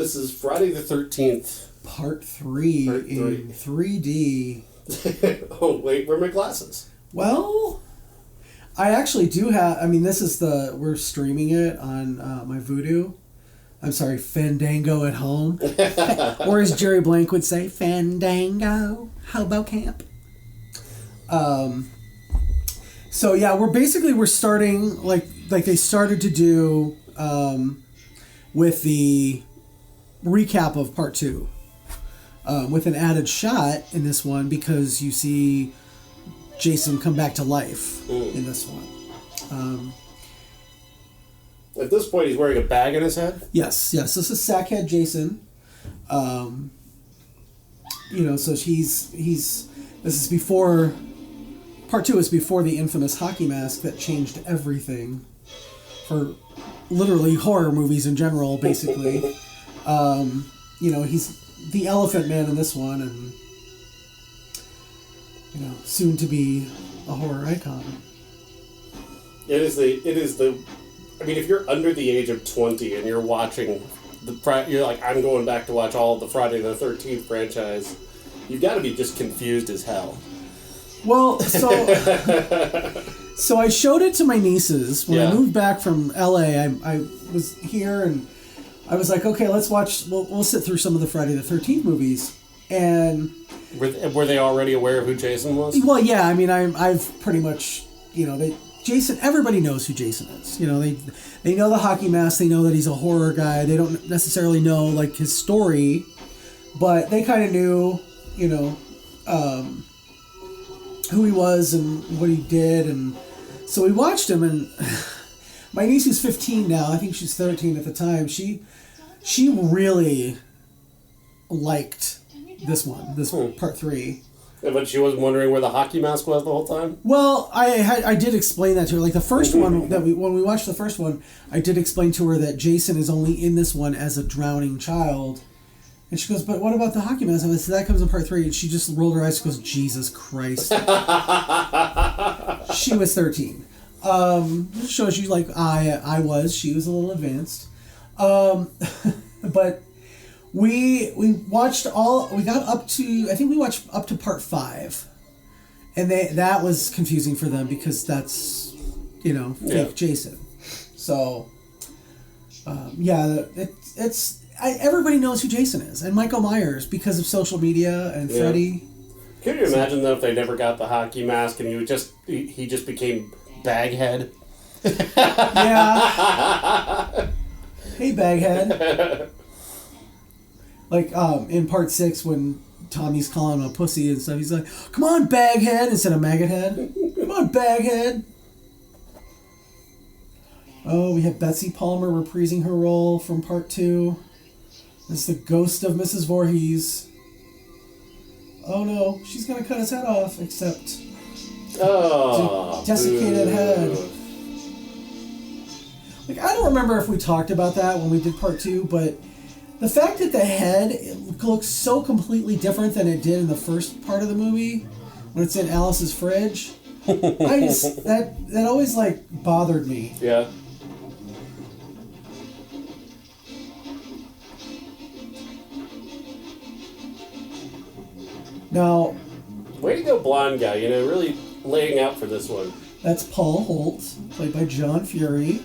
this is Friday the 13th. Part 3 in 3D. Oh, wait, where are my glasses? Well, I actually do have... I mean, this is we're streaming it on my Vudu. I'm sorry, Fandango at home. Or as Jerry Blank would say, Fandango. Hobo Camp. So, yeah, we're starting... Like they started to do with the recap of Part 2. With an added shot in this one because you see Jason come back to life in this one. At this point, he's wearing a bag on his head? Yes. This is Sackhead Jason. So this is before... Part 2 is before the infamous hockey mask that changed everything for literally horror movies in general, basically. He's the Elephant Man in this one, and soon to be a horror icon. It is the. I mean, if you're under the age of 20 and you're watching you're like, I'm going back to watch all of the Friday the 13th franchise. You've got to be just confused as hell. Well, so I showed it to my nieces when I moved back from LA. I was here and I was like, okay, let's watch. We'll sit through some of the Friday the 13th movies. And were they already aware of who Jason was? Well, yeah. I mean, I've pretty much, Jason. Everybody knows who Jason is. They know the hockey mask. They know that he's a horror guy. They don't necessarily know like his story, but they kind of knew, who he was and what he did, and so we watched him. And my niece who's 15 now, I think she's 13 at the time. She really liked this one, Part 3. But she wasn't wondering where the hockey mask was the whole time? Well, I did explain that to her. Like the first one, when we watched the first one, I did explain to her that Jason is only in this one as a drowning child. And she goes, but what about the hockey mask? I said, that comes in Part 3. And she just rolled her eyes and goes, Jesus Christ. She was 13. Shows you like I was. She was a little advanced. But we watched we got up to, I think we watched up to Part 5. And that was confusing for them because that's, fake Jason. So, everybody knows who Jason is. And Michael Myers because of social media and Freddy. Can you imagine though if they never got the hockey mask and he just became Baghead? Yeah. Hey, Baghead. Like in Part 6 when Tommy's calling him a pussy and stuff, he's like, come on, Baghead, instead of Maggot Head. Come on, Baghead. Oh, we have Betsy Palmer reprising her role from Part 2. It's the ghost of Mrs. Voorhees. Oh no, she's gonna cut his head off, except... desiccated head. Like, I don't remember if we talked about that when we did Part 2, but the fact that the head looks so completely different than it did in the first part of the movie, when it's in Alice's fridge, that always, like, bothered me. Yeah. Now... Way to go, blonde guy, really laying out for this one. That's Paul Holt, played by John Fury.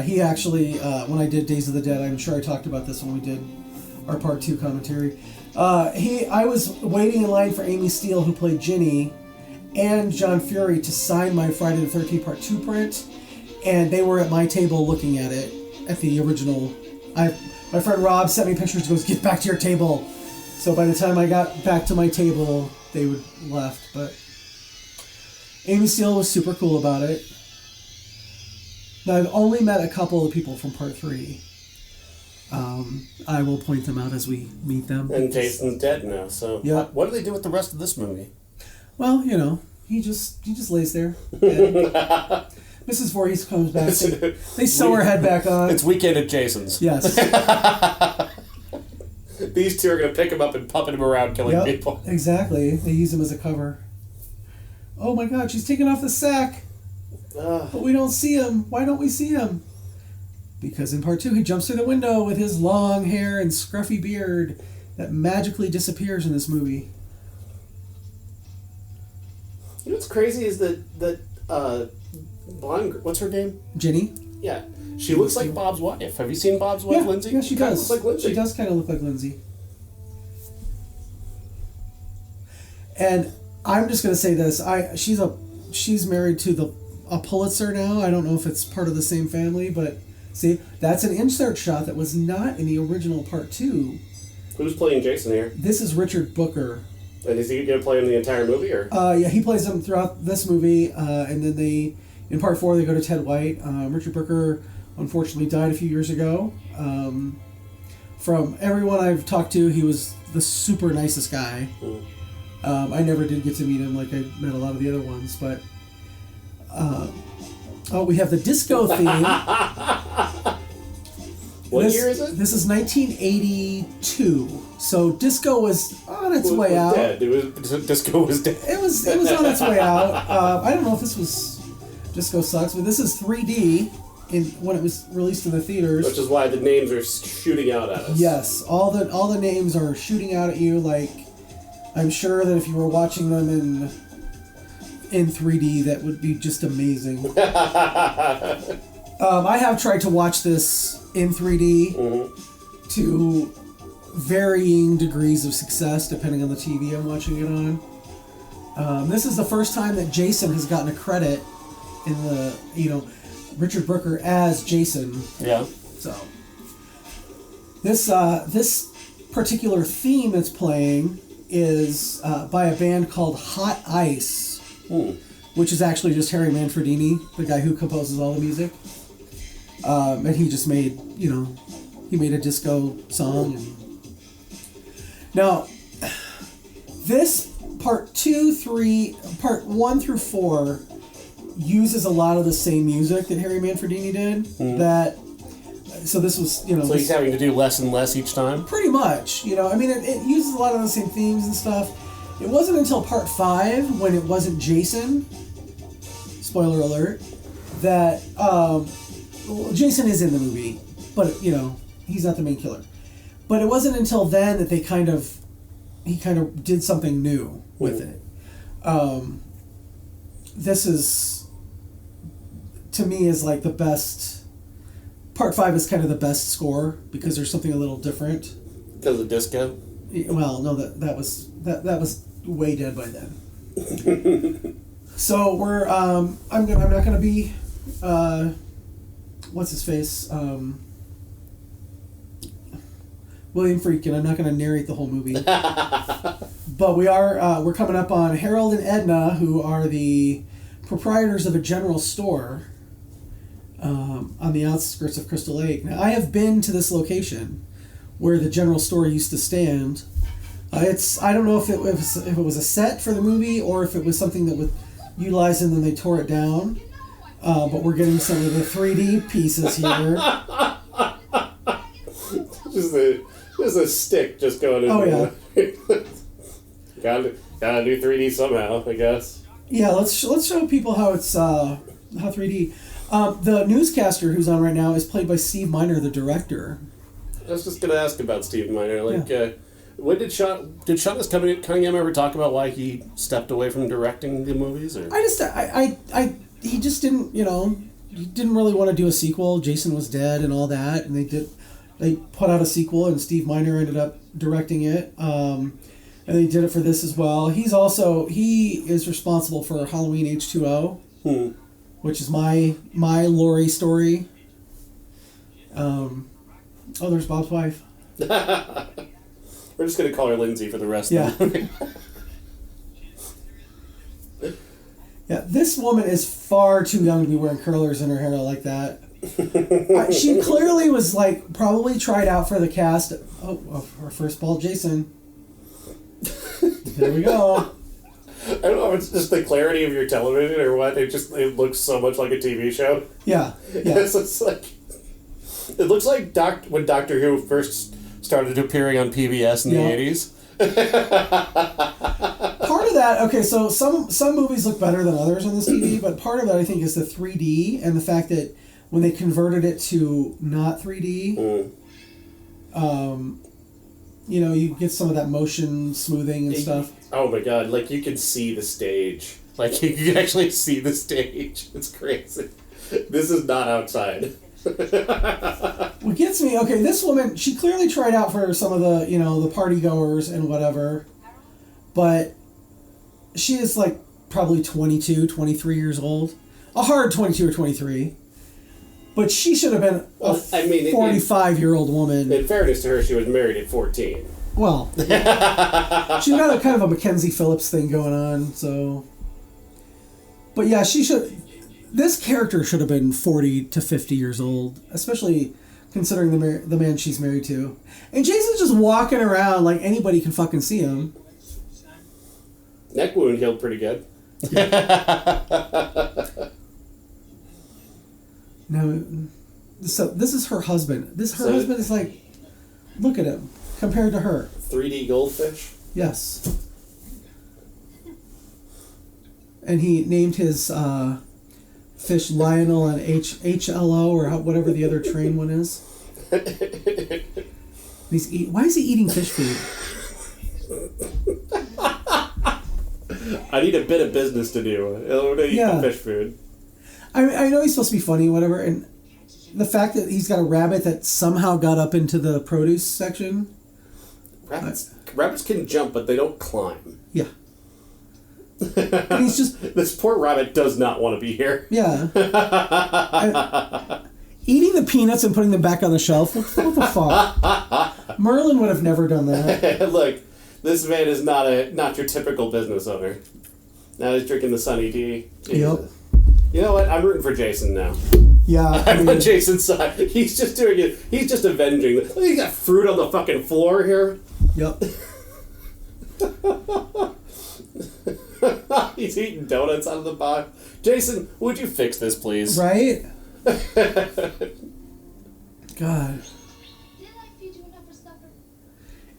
He actually, when I did Days of the Dead, I'm sure I talked about this when we did our Part 2 commentary. I was waiting in line for Amy Steele, who played Ginny, and John Fury to sign my Friday the 13th Part 2 print, and they were at my table looking at it, at the original. My friend Rob sent me pictures and goes, get back to your table. So by the time I got back to my table, they would left. But Amy Steele was super cool about it. Now, I've only met a couple of people from Part 3. I will point them out as we meet them. And Jason's dead now, so what do they do with the rest of this movie? Well, he just lays there. Mrs. Voorhees comes back. They sew her head back on. It's Weekend at Jason's. Yes. These two are going to pick him up and puppet him around killing people. Exactly. They use him as a cover. Oh my God, she's taking off the sack. But we don't see him. Why don't we see him? Because in part 2, he jumps through the window with his long hair and scruffy beard that magically disappears in this movie. You know what's crazy is that blonde, what's her name? Jenny? Yeah. She looks like Bob's wife. Have you seen Bob's wife, Lindsay? Yeah, she does. Looks like Lindsay. She does kind of look like Lindsay. And I'm just going to say this. She's married to a Pulitzer now. I don't know if it's part of the same family, but see, that's an insert shot that was not in the original part 2. Who's playing Jason here? This is Richard Booker. And is he going to play in the entire movie, or? Yeah, he plays him throughout this movie, and then in part 4, they go to Ted White. Richard Booker, unfortunately, died a few years ago. From everyone I've talked to, he was the super nicest guy. I never did get to meet him like I met a lot of the other ones, but... we have the disco theme. What year is it? This is 1982. So disco was on its way out. Dead. Disco was dead. It was on its way out. I don't know if this was Disco Sucks, but this is 3D when it was released in the theaters. Which is why the names are shooting out at us. Yes, all the names are shooting out at you. Like, I'm sure that if you were watching them in 3D, that would be just amazing. I have tried to watch this in 3D to varying degrees of success depending on the TV I'm watching it on. This is the first time that Jason has gotten a credit in the, Richard Booker as Jason. Yeah. So this particular theme that's playing is by a band called Hot Ice, which is actually just Harry Manfredini, the guy who composes all the music. And he just made, he made a disco song. Now, this part 1 through 4 uses a lot of the same music that Harry Manfredini did. So this was, So he's having to do less and less each time? Pretty much, it uses a lot of the same themes and stuff. It wasn't until part 5, when it wasn't Jason, spoiler alert, that, Jason is in the movie, but, he's not the main killer. But it wasn't until then that he kind of did something new with it. This is, to me, is like the best. Part 5 is kind of the best score because there's something a little different. Because of disco? Well, no, that was way dead by then. So we're I'm not gonna be what's his face William Friedkin. I'm not gonna narrate the whole movie. But we're coming up on Harold and Edna, who are the proprietors of a general store on the outskirts of Crystal Lake. Now, I have been to this location where the general store used to stand. I don't know if it was a set for the movie or if it was something that was utilized and then they tore it down. But we're getting some of the 3D pieces here. Just a stick just going in. Oh yeah. Gotta do 3D somehow, I guess. Yeah, let's show people how it's how 3D. The newscaster who's on right now is played by Steve Miner, the director. I was just gonna ask about Steve Miner. When did Sean Cunningham ever talk about why he stepped away from directing the movies? Or He just didn't, he didn't really want to do a sequel. Jason was dead and all that, and they put out a sequel, and Steve Miner ended up directing it. And they did it for this as well. He is responsible for Halloween H2O, which is my Laurie story. There's Bob's wife. We're just gonna call her Lindsay for the rest of the movie. Yeah, this woman is far too young to be wearing curlers in her hair like that. She clearly was probably tried out for the cast of her first bald Jason. There we go. I don't know if it's just the clarity of your television or what. It looks so much like a TV show. Yeah. It looks like when Doctor Who first started appearing on PBS in the 80s. Part of that, okay, so some movies look better than others on this TV, but part of that I think is the 3D and the fact that when they converted it to not 3D, you know, you get some of that motion smoothing and stuff. Oh my god, like you can see the stage. Like you can actually see the stage. It's crazy. This is not outside. What gets me, okay, this woman, she clearly tried out for some of the, you know, the party goers and whatever, but she is like probably 22, 23 years old. A hard 22 or 23. But she should have been a 45-year-old woman. In fairness to her, she was married at 14. Well, she's got a kind of a Mackenzie Phillips thing going on, so. But yeah, she should. This character should have been 40 to 50 years old, especially considering the man she's married to. And Jason's just walking around like anybody can fucking see him. Neck wound healed pretty good. Now, so this is her husband. Her husband is like, look at him compared to her. 3D goldfish? Yes. And he named his fish Lionel and HLO or whatever the other train one is. Why is he eating fish food? I need a bit of business to do. I'm going to eat the fish food. I know he's supposed to be funny, whatever, and the fact that he's got a rabbit that somehow got up into the produce section. Rabbits can jump, but they don't climb. Yeah. And he's just... This poor rabbit does not want to be here. Yeah. Eating the peanuts and putting them back on the shelf? What the fuck? Merlin would have never done that. Look, this man is not your typical business owner. Now he's drinking the Sunny D. Yep. You know what? I'm rooting for Jason now. Yeah. I'm on Jason's side. He's just doing it. He's just avenging. Look, he got fruit on the fucking floor here. Yep. He's eating donuts out of the box. Jason, would you fix this, please? Right? God.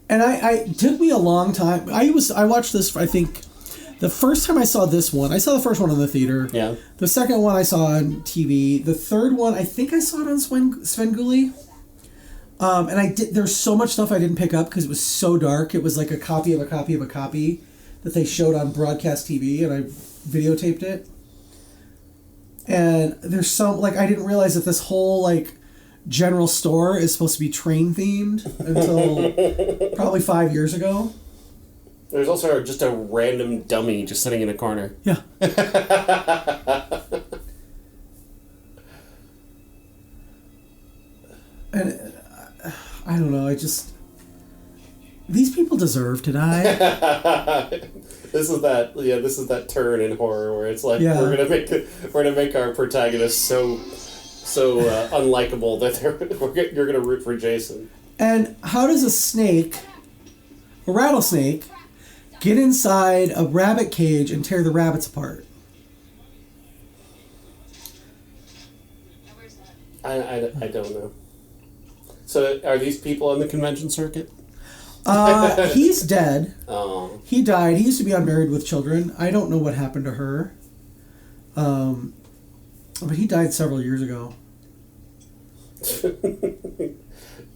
And it took me a long time. I watched this, I think, the first time I saw this one, I saw the first one in the theater. Yeah. The second one I saw on TV. The third one, I think I saw it on Svengoolie. And there's so much stuff I didn't pick up because it was so dark. It was like a copy of a copy of a copy that they showed on broadcast TV, and I videotaped it. And there's some, like, I didn't realize that this whole, like, general store is supposed to be train themed until probably 5 years ago. There's also just a random dummy just sitting in a corner. Yeah. And I don't know, these people deserve to die. This is that turn in horror where it's like we're gonna make our protagonist so unlikable that you're gonna root for Jason. And how does a rattlesnake, get inside a rabbit cage and tear the rabbits apart? I don't know. So are these people on the convention circuit? He's dead. Oh. He died. He used to be unmarried with children. I don't know what happened to her. But he died several years ago.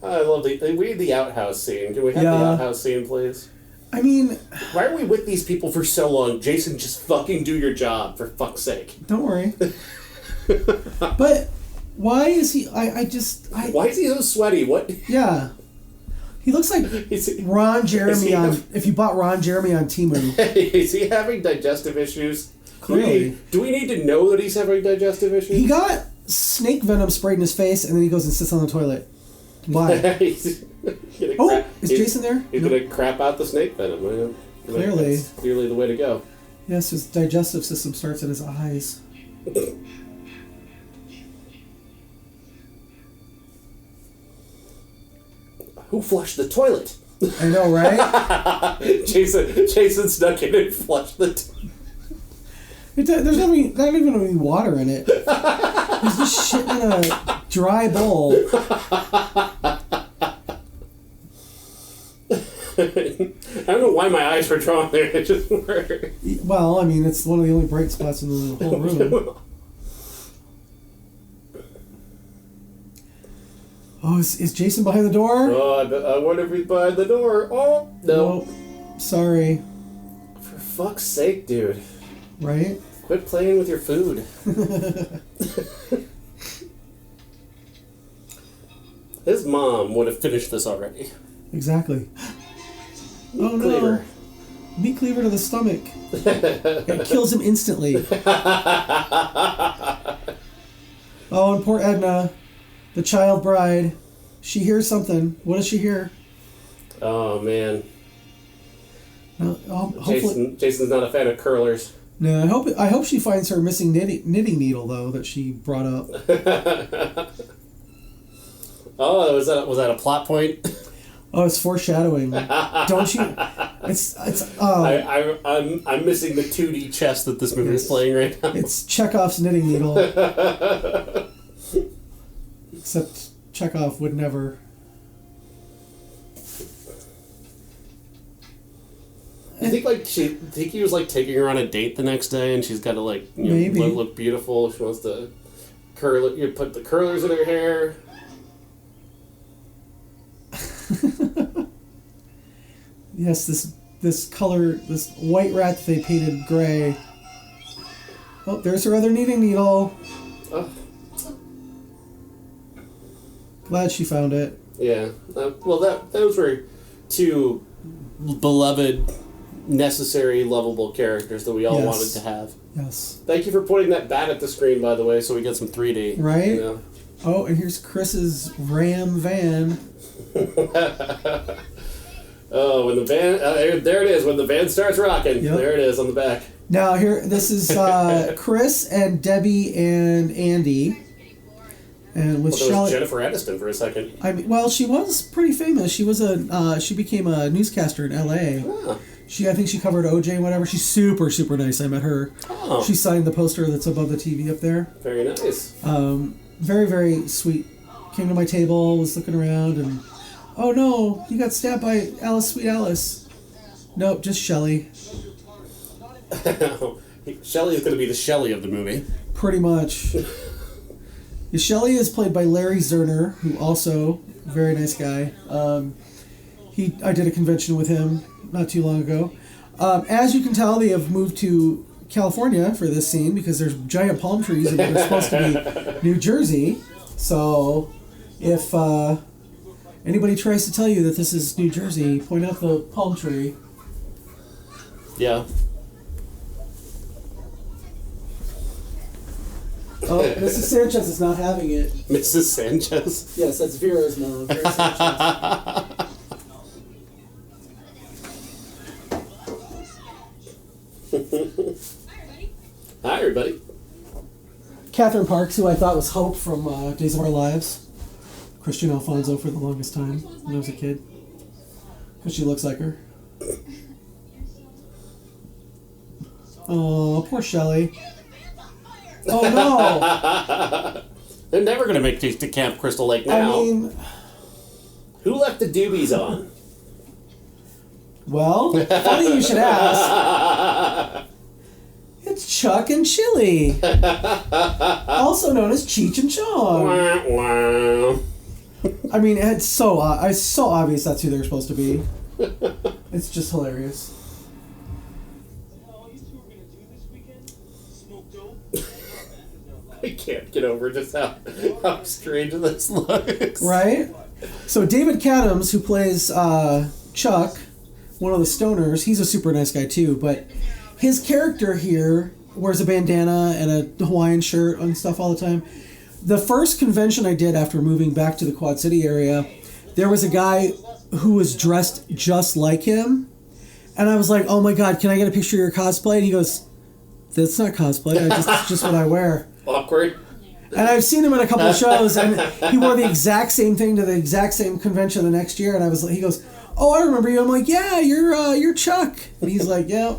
I love we need the outhouse scene. Can we have the outhouse scene, please? I mean... Why are we with these people for so long? Jason, just fucking do your job, for fuck's sake. Don't worry. But why is he... Why is he so sweaty? What? Yeah. He looks like Ron Jeremy if you bought Ron Jeremy on Temu. Is he having digestive issues? Clearly. Do we need to know that he's having digestive issues? He got snake venom sprayed in his face, and then he goes and sits on the toilet. Why? Is Jason there? He's going to crap out the snake venom. Clearly. That's clearly the way to go. Yes, his digestive system starts in his eyes. Who flushed the toilet? I know, right? Jason snuck in and flushed the There's not even any water in it. He's just shitting in a dry bowl. I don't know why my eyes were drawn there. It just were. Well, I mean, it's one of the only bright spots in the whole room. Oh, is Jason behind the door? Oh, I wonder if he's behind the door. Oh, no. Oh, sorry. For fuck's sake, dude. Right? Quit playing with your food. His mom would have finished this already. Exactly. Meat cleaver. No. Meat cleaver to the stomach. It kills him instantly. Oh, and poor Edna, the child bride. She hears something. What does she hear? Oh, man. No, hopefully, Jason's not a fan of curlers. no. I hope she finds her missing knitting needle though that she brought up. Oh, was that a plot point? Oh, it's foreshadowing. Don't you? It's. I'm missing the 2D chess that this movie is playing right now. It's Chekhov's knitting needle. Except Chekhov would never. I think he was like taking her on a date the next day, and she's got to like Maybe. look beautiful. She wants to curl it. You put the curlers in her hair. Yes, this color, this white rat that they painted gray. Oh, there's her other knitting needle. Oh. Glad she found it. Yeah. Well, those were two beloved, necessary, lovable characters that we all Yes. wanted to have. Yes. Thank you for putting that bat at the screen, by the way, so we get some 3D. Right? You know? Oh, and here's Chris's Ram van. Oh, when the van... there it is. When the van starts rocking. Yep. There it is on the back. Now here, this is Chris and Debbie and Andy, and with Well, that was Shelley. Jennifer Aniston for a second. I mean, well, she was pretty famous. She was she became a newscaster in L.A. Ah. I think she covered OJ and whatever. She's super, super nice. I met her. Oh. She signed the poster that's above the TV up there. Very nice. Very, very sweet. Came to my table, was looking around, and oh no, you got stabbed by Alice, Sweet Alice. Nope, just Shelley. Shelley is going to be the Shelley of the movie. Pretty much. Shelley is played by Larry Zerner, who also very nice guy. I did a convention with him not too long ago. As you can tell, they have moved to California for this scene because there's giant palm trees and they're supposed to be New Jersey. So if anybody tries to tell you that this is New Jersey, point out the palm tree. Yeah. Oh, Mrs. Sanchez is not having it. Mrs. Sanchez. Yes, that's Vera's mom. Vera Sanchez. Hi, everybody. Catherine Parks, who I thought was Hope from Days of Our Lives. Christian Alfonso for the longest time when I was a kid. Because she looks like her. Oh, poor Shelley. Oh no! They're never going to make it to Camp Crystal Lake now. I mean, who left the doobies on? well, funny you should ask. It's Chuck and Chili. Also known as Cheech and Chong. Wah, wah. I mean, it's so obvious that's who they're supposed to be. It's just hilarious. I can't get over just how strange this looks. Right? So David Cadams, who plays Chuck, one of the stoners, he's a super nice guy too, but his character here wears a bandana and a Hawaiian shirt and stuff all the time. The first convention I did after moving back to the Quad City area, there was a guy who was dressed just like him, and I was like, oh my god, can I get a picture of your cosplay? And he goes, that's not cosplay, it's just what I wear. Awkward. And I've seen him at a couple of shows, and he wore the exact same thing to the exact same convention the next year. And I was, he goes, "Oh, I remember you." I'm like, "Yeah, you're Chuck." And he's like, "Yeah."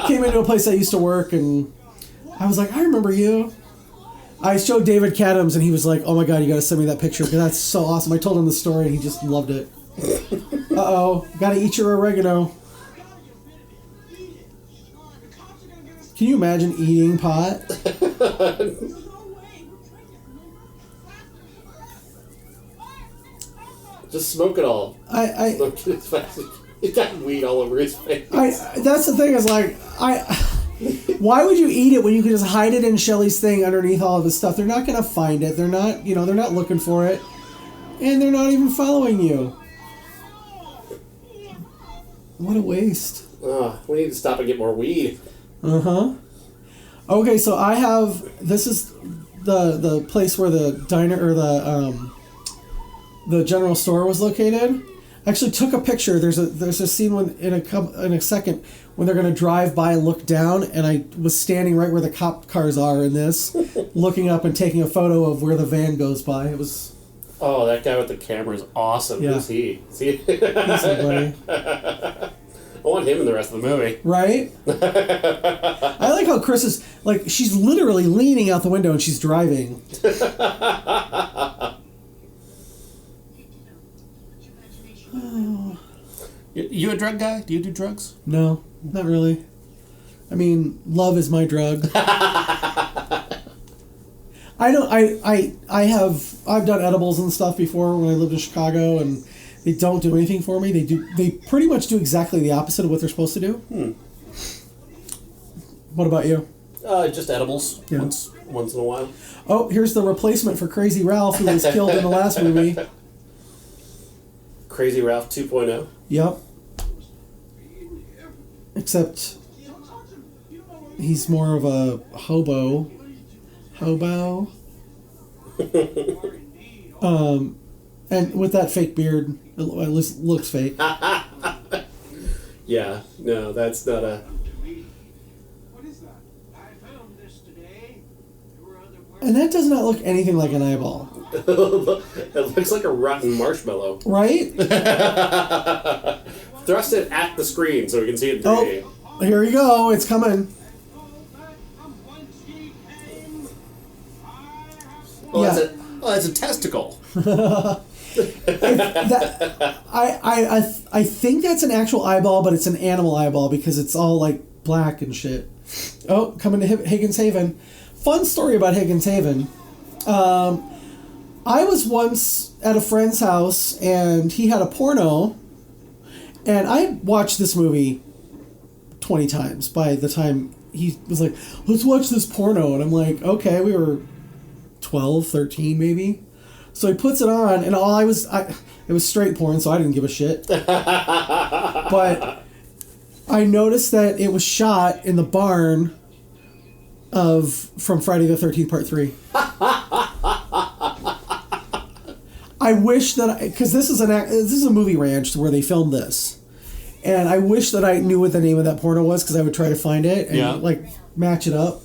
Came into a place I used to work, and I was like, "I remember you." I showed David Cadams, and he was like, "Oh my god, you got to send me that picture because that's so awesome." I told him the story, and he just loved it. Got to eat your oregano. Can you imagine eating pot? Just smoke it all. Smoke it as fast as he's got weed all over his face. That's the thing is like, why would you eat it when you could just hide it in Shelly's thing underneath all of his stuff? They're not going to find it. They're not, they're not looking for it. And they're not even following you. What a waste. We need to stop and get more weed. Uh-huh. Okay, so this is the place where the diner or the general store was located. I actually took a picture. There's a scene in a second when they're going to drive by and look down, and I was standing right where the cop cars are in this, looking up and taking a photo of where the van goes by. It was... Oh, that guy with the camera is awesome. Yeah. Who's he? See? He's somebody. I want him in the rest of the movie. Right? I like how Chris is, like, she's literally leaning out the window and she's driving. Oh. You a drug guy? Do you do drugs? No, not really. I mean, love is my drug. I've done edibles and stuff before when I lived in Chicago, and they don't do anything for me. They pretty much do exactly the opposite of what they're supposed to do. What about you? Just edibles. Yeah. Once in a while. Oh, here's the replacement for Crazy Ralph, who was killed in the last movie. Crazy Ralph 2.0. Yep. Except he's more of a hobo. And with that fake beard, it looks fake. Yeah, no, that's not a... What is that? I found this today. There were other parts. And that does not look anything like an eyeball. It looks like a rotten marshmallow. Right? Thrust it at the screen so we can see it in 3D. Oh, here you go. It's coming. Oh, Yeah. that's a testicle. I think that's an actual eyeball, but it's an animal eyeball because it's all like black and shit. Oh, coming to Higgins Haven. Fun story about Higgins Haven. I was once at a friend's house and he had a porno, and I watched this movie 20 times by the time he was like, let's watch this porno. And I'm like, okay, we were 12, 13 maybe. So he puts it on, and it was straight porn, so I didn't give a shit. But I noticed that it was shot in the barn from Friday the 13th Part 3. I wish that because this is a movie ranch where they filmed this, and I wish that I knew what the name of that porno was because I would try to find it and like match it up.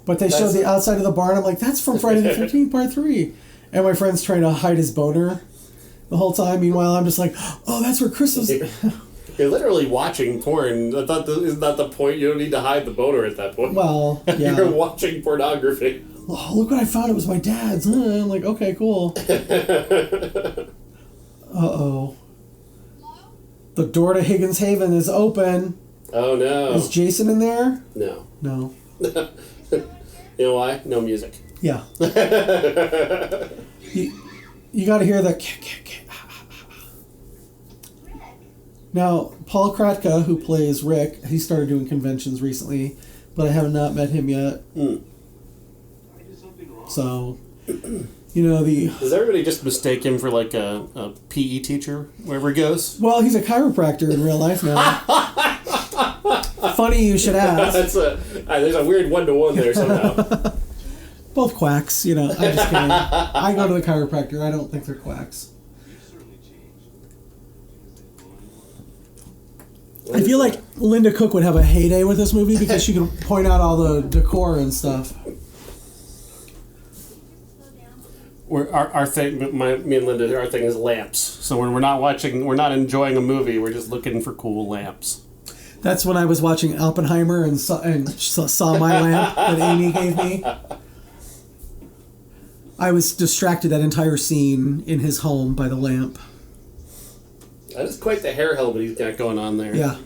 But they showed the outside of the barn. I'm like, that's from Friday the 13th Part 3. And my friend's trying to hide his boner the whole time. Meanwhile, I'm just like, oh, that's where Chris is. You're literally watching porn. Isn't that the point? You don't need to hide the boner at that point. Well, yeah. You're watching pornography. Oh, look what I found. It was my dad's. I'm like, okay, cool. Uh-oh. The door to Higgins Haven is open. Oh, no. Is Jason in there? No. No. You know why? No music. Yeah. You got to hear the... Now, Paul Kratka, who plays Rick, he started doing conventions recently, but I have not met him yet. So, Does everybody just mistake him for like a PE teacher wherever he goes? Well, he's a chiropractor in real life now. Funny you should ask. There's a weird one-to-one there somehow. Both quacks, I'm just kidding. I go to the chiropractor. I don't think they're quacks. I feel like Linda Cook would have a heyday with this movie because she can point out all the decor and stuff. Our thing, me and Linda, our thing is lamps. So when we're not enjoying a movie, we're just looking for cool lamps. That's when I was watching Oppenheimer and saw my lamp that Amy gave me. I was distracted that entire scene in his home by the lamp. That is quite the hair helmet he's got going on there. Yeah.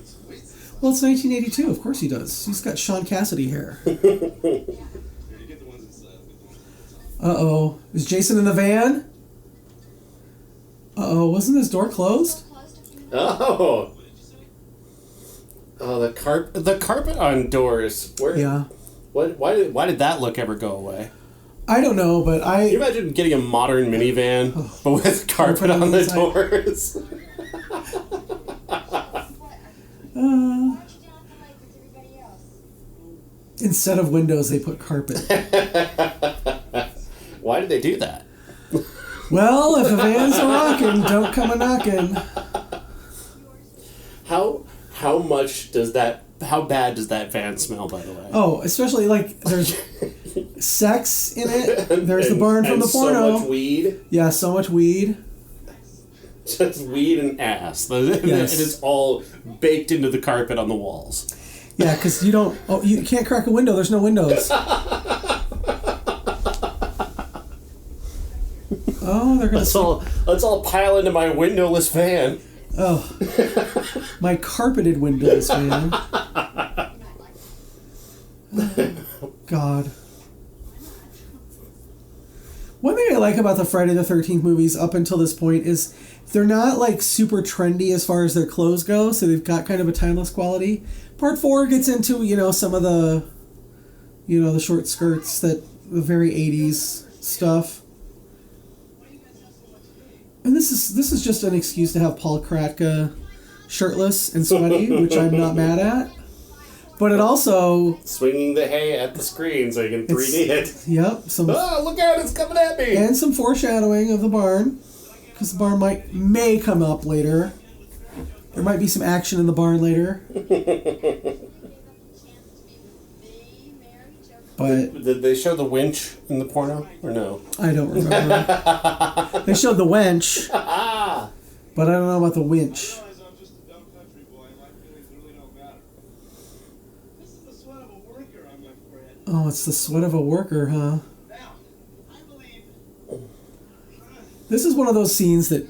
Well, it's 1982. Of course he does. He's got Sean Cassidy hair. Uh-oh. Is Jason in the van? Uh-oh, wasn't this door closed? Oh. Oh, the carpet on doors. Where? Yeah. What? Why did that look ever go away? I don't know, but Can you imagine getting a modern minivan, but with carpet on the inside. doors? Instead of windows, they put carpet. Why did they do that? Well, if a van's a rockin', don't come a knockin'. How much does that? How bad does that van smell? By the way. Oh, especially like there's sex in it. There's the barn from and the porno. So much weed. Yeah, so much weed. Just weed and ass. Yes. And it's all baked into the carpet on the walls. Yeah, because you don't. Oh, you can't crack a window. There's no windows. Oh, they're gonna. Let's all pile into my windowless van. Oh, my carpeted windows, man. God. One thing I like about the Friday the 13th movies up until this point is they're not like super trendy as far as their clothes go, so they've got kind of a timeless quality. Part 4 gets into, some of the, the short skirts, the very 80s stuff. And this is just an excuse to have Paul Kratka shirtless and sweaty, which I'm not mad at. But it also... Swinging the hay at the screen so you can 3D it. Yep. Oh, look out, it's coming at me! And some foreshadowing of the barn. Because the barn may come up later. There might be some action in the barn later. But Did they show the winch in the porno, or no? I don't remember. They showed the wench, but I don't know about the winch. I'm just a dumb country boy, and my feelings really don't matter. This is the sweat of a worker on my forehead. Oh, it's the sweat of a worker, huh? Now, I believe. This is one of those scenes that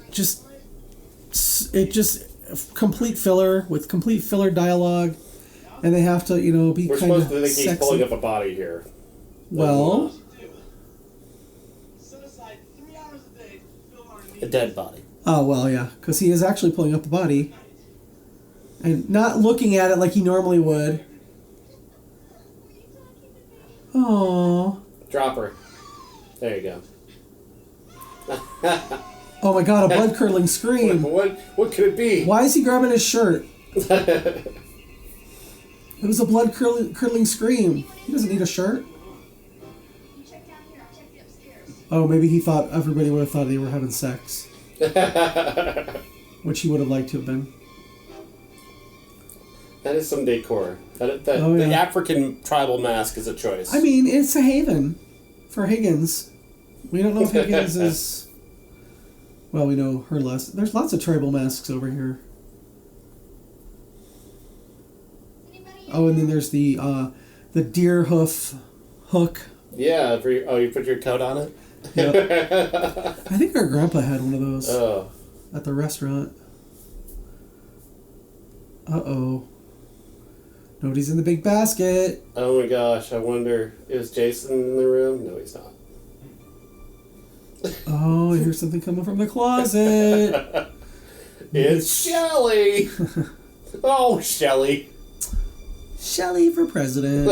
complete filler with complete filler dialogue, and they have to, be We're kind of supposed to think he's pulling up a body here. Well, Set aside 3 hours a day to film our A needs. dead body. oh well, yeah, because he is actually pulling up the body, and not looking at it like he normally would. Oh, Drop her. There you go. oh my God! A blood curdling scream. What could it be? Why is he grabbing his shirt? It was a blood curdling scream. He doesn't need a shirt. Oh, maybe he thought everybody would have thought they were having sex, which he would have liked to have been. That is some decor. Oh, The yeah. African tribal mask is a choice. I mean, it's a haven for Higgins. We don't know if Higgins is... Well, we know her less. There's lots of tribal masks over here. Oh, and then there's the deer hoof hook. Yeah, you put your coat on it? Yep. I think our grandpa had one of those Oh. at the restaurant. Uh-oh. Nobody's in the big basket. Oh my gosh, I wonder, is Jason in the room? No, he's not. Oh, I hear something coming from the closet. It's Shelly! Oh, Shelly. Shelley for president.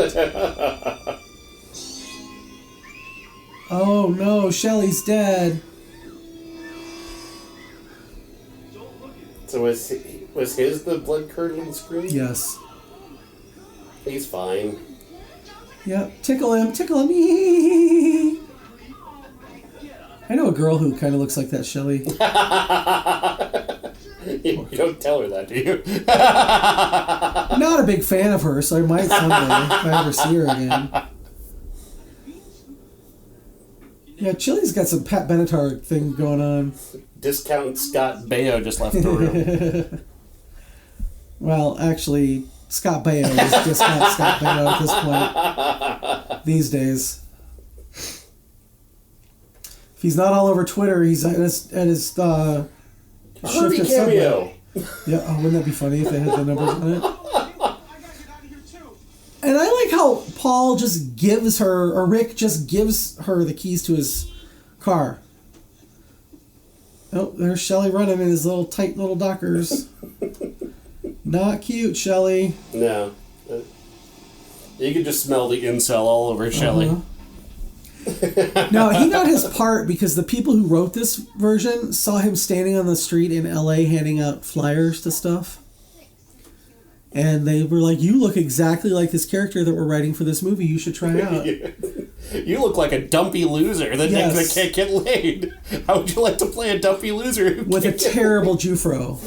Oh no, Shelley's dead. So was his the blood curdling scream? Yes. He's fine. Yep. Tickle him. Tickle him. I know a girl who kind of looks like that Shelley. You don't tell her that, do you? Not a big fan of her, so I might someday if I ever see her again. Yeah, Chili's got some Pat Benatar thing going on. Discount Scott Baio just left the room. Well, actually, Scott Baio is just not Scott Baio at this point these days. If he's not all over Twitter, he's at his Harvey shifted Subway. cameo. Yeah, oh, wouldn't that be funny if they had the numbers on it? I gotta get out of here too. And I like how Paul just gives her, or Rick just gives her the keys to his car. Oh, there's Shelley running in his little tight little Dockers. Not cute, Shelley. No. You can just smell the incel all over Shelley. No, he got his part because the people who wrote this version saw him standing on the street in LA handing out flyers to stuff. And they were like, you look exactly like this character that we're writing for this movie. You should try out. You look like a dumpy loser that can't get laid. How would you like to play a dumpy loser with a terrible Jufro?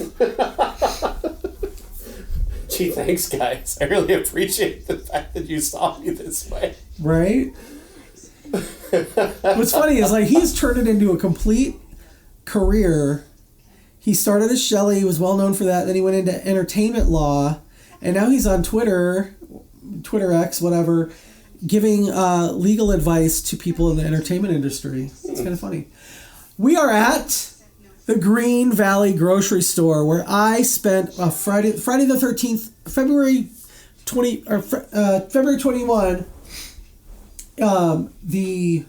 Gee, thanks, guys. I really appreciate the fact that you saw me this way. Right? What's funny is, like, he's turned it into a complete career. He started as Shelley, he was well known for that. Then he went into entertainment law, and now he's on Twitter X, whatever, giving legal advice to people in the entertainment industry. It's kind of funny. We are at the Green Valley grocery store, where I spent Friday the 13th, February 21. The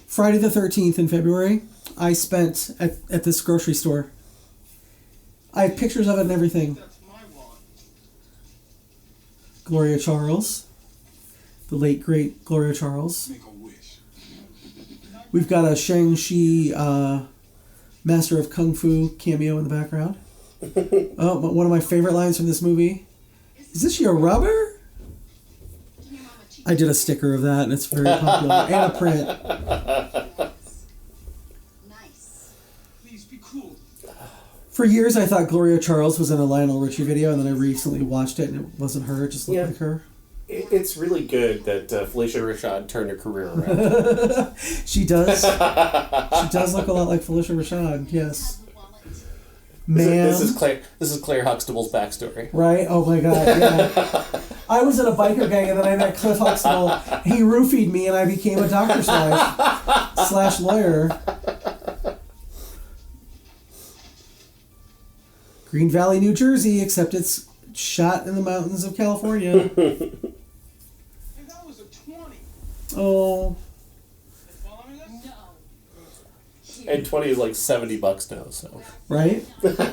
Friday the 13th in February, I spent at this grocery store. I have pictures of it and everything. That's my wallet. Gloria Charles. The late, great Gloria Charles. Make a wish. We've got a Shang-Chi Master of Kung Fu cameo in the background. Oh, one of my favorite lines from this movie. Is this your rubber? I did a sticker of that, and it's very popular. And a print. Nice. Please be cool. For years, I thought Gloria Charles was in a Lionel Richie video, and then I recently watched it, and it wasn't her. It just looked like her. It's really good that Felicia Rashad turned her career around. She does. She does look a lot like Felicia Rashad. Yes. Ma'am. This is Claire Huxtable's backstory. Right? Oh my God, yeah. I was in a biker gang and then I met Cliff Huxtable. He roofied me and I became a doctor's wife / lawyer. Green Valley, New Jersey, except it's shot in the mountains of California. Hey, that was a 20. Oh. Following us? No. And 20 is like $70 now, so. Right? Next time,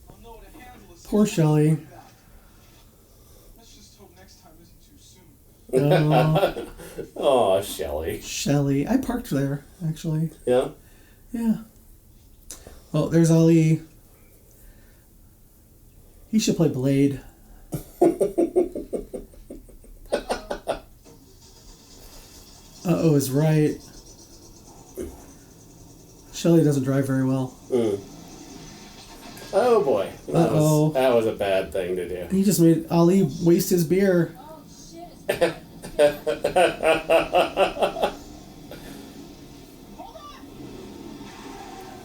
I'll know what a handle is. Poor Shelley. Let's just hope next time isn't too soon. Oh, Oh, Shelley. Shelley. I parked there, actually. Yeah? Yeah. Oh, there's Ali. He should play Blade. Uh-oh is right. Shelley doesn't drive very well. Oh boy. Uh-oh. That was a bad thing to do. He just made Ali waste his beer. Oh shit.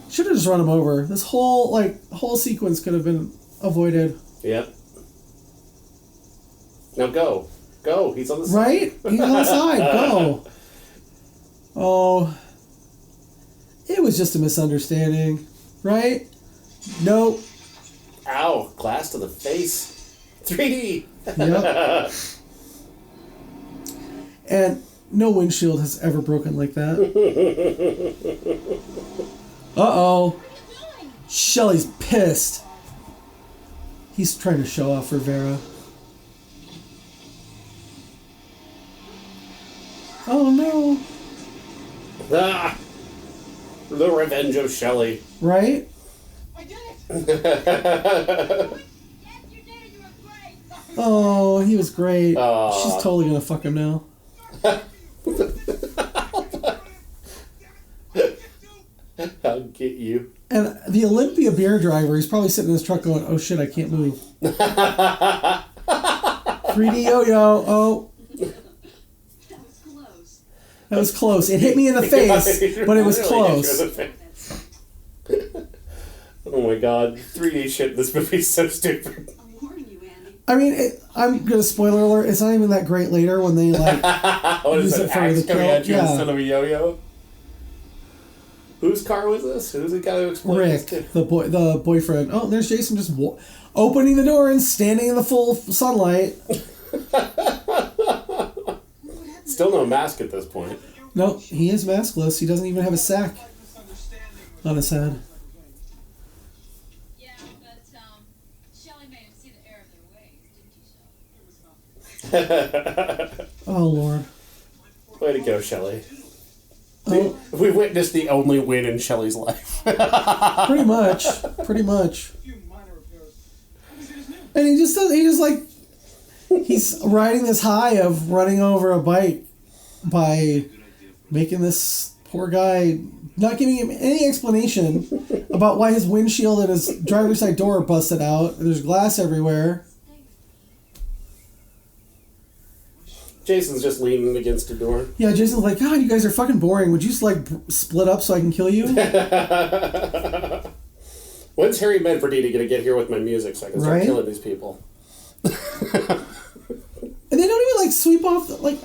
Should have just run him over. This whole sequence could have been avoided. Yep. Now go. Go. He's on the side. Right? He's on the side. Go. Oh. It was just a misunderstanding. Right? Nope. Ow. Glass to the face. 3D. Yep. And no windshield has ever broken like that. Uh-oh. Shelley's pissed. He's trying to show off for Vera. Oh no. Ah. The Revenge of Shelley. Right? I did it! Yes, you did. You were great. Oh, he was great. Aw. She's totally gonna fuck him now. I'll get you. And the Olympia beer driver, he's probably sitting in his truck going, oh shit, I can't move. 3D yo-yo. Oh, That was close. that was close. It hit me in the face, but it was Really close. hit you in the face. Oh my god. 3D shit in this movie is so stupid. I'm warning you, Andy. I mean, I'm gonna spoiler alert. It's not even that great later when they like. What is Use it? it for Axe the coming kill? at you Yeah. instead of a yo-yo? Whose car was this? Who's the guy who exploded Rick, this to? the boyfriend. Oh, there's Jason just opening the door and standing in the full sunlight. Still no mask at this point. You No, he is maskless. He doesn't even have a sack on his head. Yeah, but Shelley made him see the error of their ways, didn't you, Shelley? Oh, Lord. Way to go, Shelley. Oh, We witnessed the only win in Shelley's life. pretty much. Pretty much. A few minor repairs. What is his name? And he just like, he's riding this high of running over a bike by making this poor guy, not giving him any explanation about why his windshield and his driver's side door are busted out. There's glass everywhere. Jason's just leaning against a door. Yeah, Jason's like, God, you guys are fucking boring. Would you just like split up so I can kill you? When's Harry Medverdini gonna get here with my music so I can start Right? killing these people? And they don't even like sweep off the, like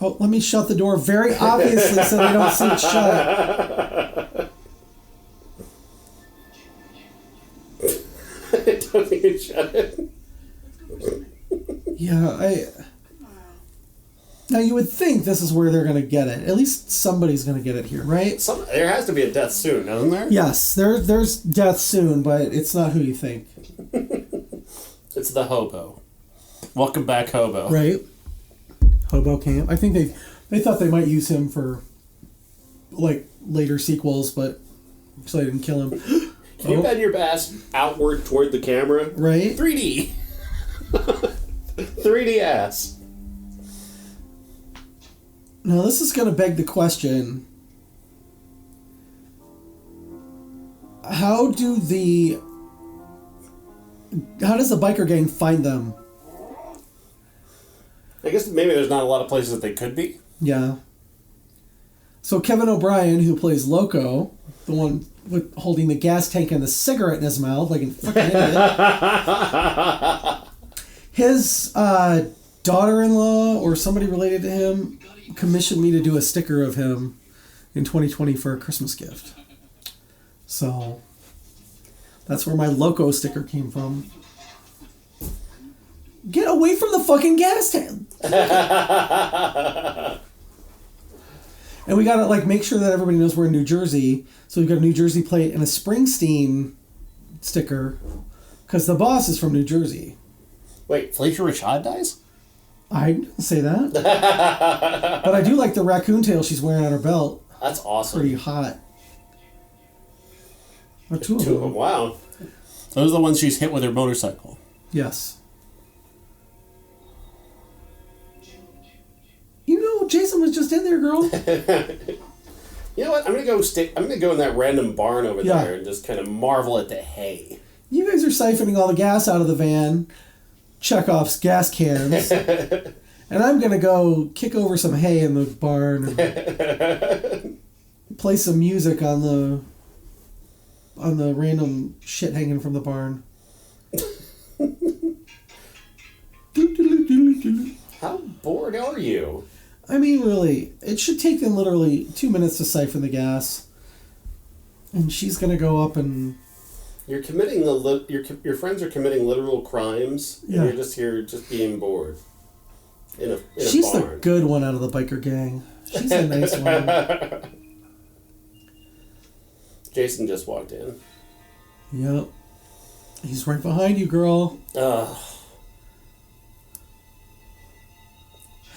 oh, let me shut the door very obviously so they don't see it shut. Don't even shut it. Yeah, now you would think this is where they're gonna get it. At least somebody's gonna get it here, right? There has to be a death soon, doesn't there? Yes, there's death soon, but it's not who you think, It's the hobo. Welcome back, hobo. right? Hobo camp. I think they thought they might use him for like later sequels, but so they didn't kill him. Can you bend your ass outward toward the camera? Right? 3D. 3D ass. Now this is gonna beg the question: how does the biker gang find them? I guess maybe there's not a lot of places that they could be. Yeah. So Kevin O'Brien, who plays Loco, the one with holding the gas tank and the cigarette in his mouth like a fucking idiot. His daughter-in-law or somebody related to him commissioned me to do a sticker of him in 2020 for a Christmas gift. So that's where my Loco sticker came from. Get away from the fucking gas tank. And we gotta like make sure that everybody knows we're in New Jersey. So we've got a New Jersey plate and a Springsteen sticker, because the boss is from New Jersey. Wait, Felicia Rashad dies? I didn't say that, but I do like the raccoon tail she's wearing on her belt. That's awesome. Pretty hot. Or two of Two of them. them. Wow. Those are the ones she's hit with her motorcycle. Yes. You know, Jason was just in there, girl. You know what? I'm gonna go in that random barn over Yeah. there and just kind of marvel at the hay. You guys are siphoning all the gas out of the van. Chekhov's gas cans. And I'm going to go kick over some hay in the barn and play some music on the random shit hanging from the barn. How bored are you? I mean, really, it should take them literally 2 minutes to siphon the gas. And she's going to go up and... You're committing your friends are committing literal crimes, Yeah. and you're just here just being bored. In a She's the barn. good one out of the biker gang. She's a nice one. Jason just walked in. Yep. He's right behind you, girl. Ugh.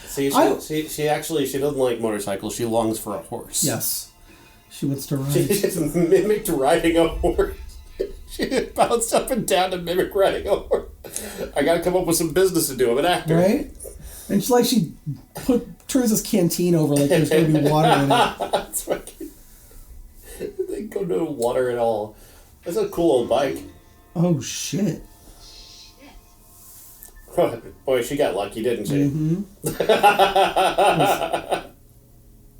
See, she doesn't like motorcycles. She longs for a horse. Yes. She wants to She ride. just mimicked riding a horse. She just bounced up and down to mimic riding a horse. I gotta come up with some business to do. I'm an actor. Right? And she turns this canteen over like there's going to be water in it. That's fucking... They go no water at all. That's a cool old bike. Oh, shit. Boy, she got lucky, didn't she? Mm-hmm.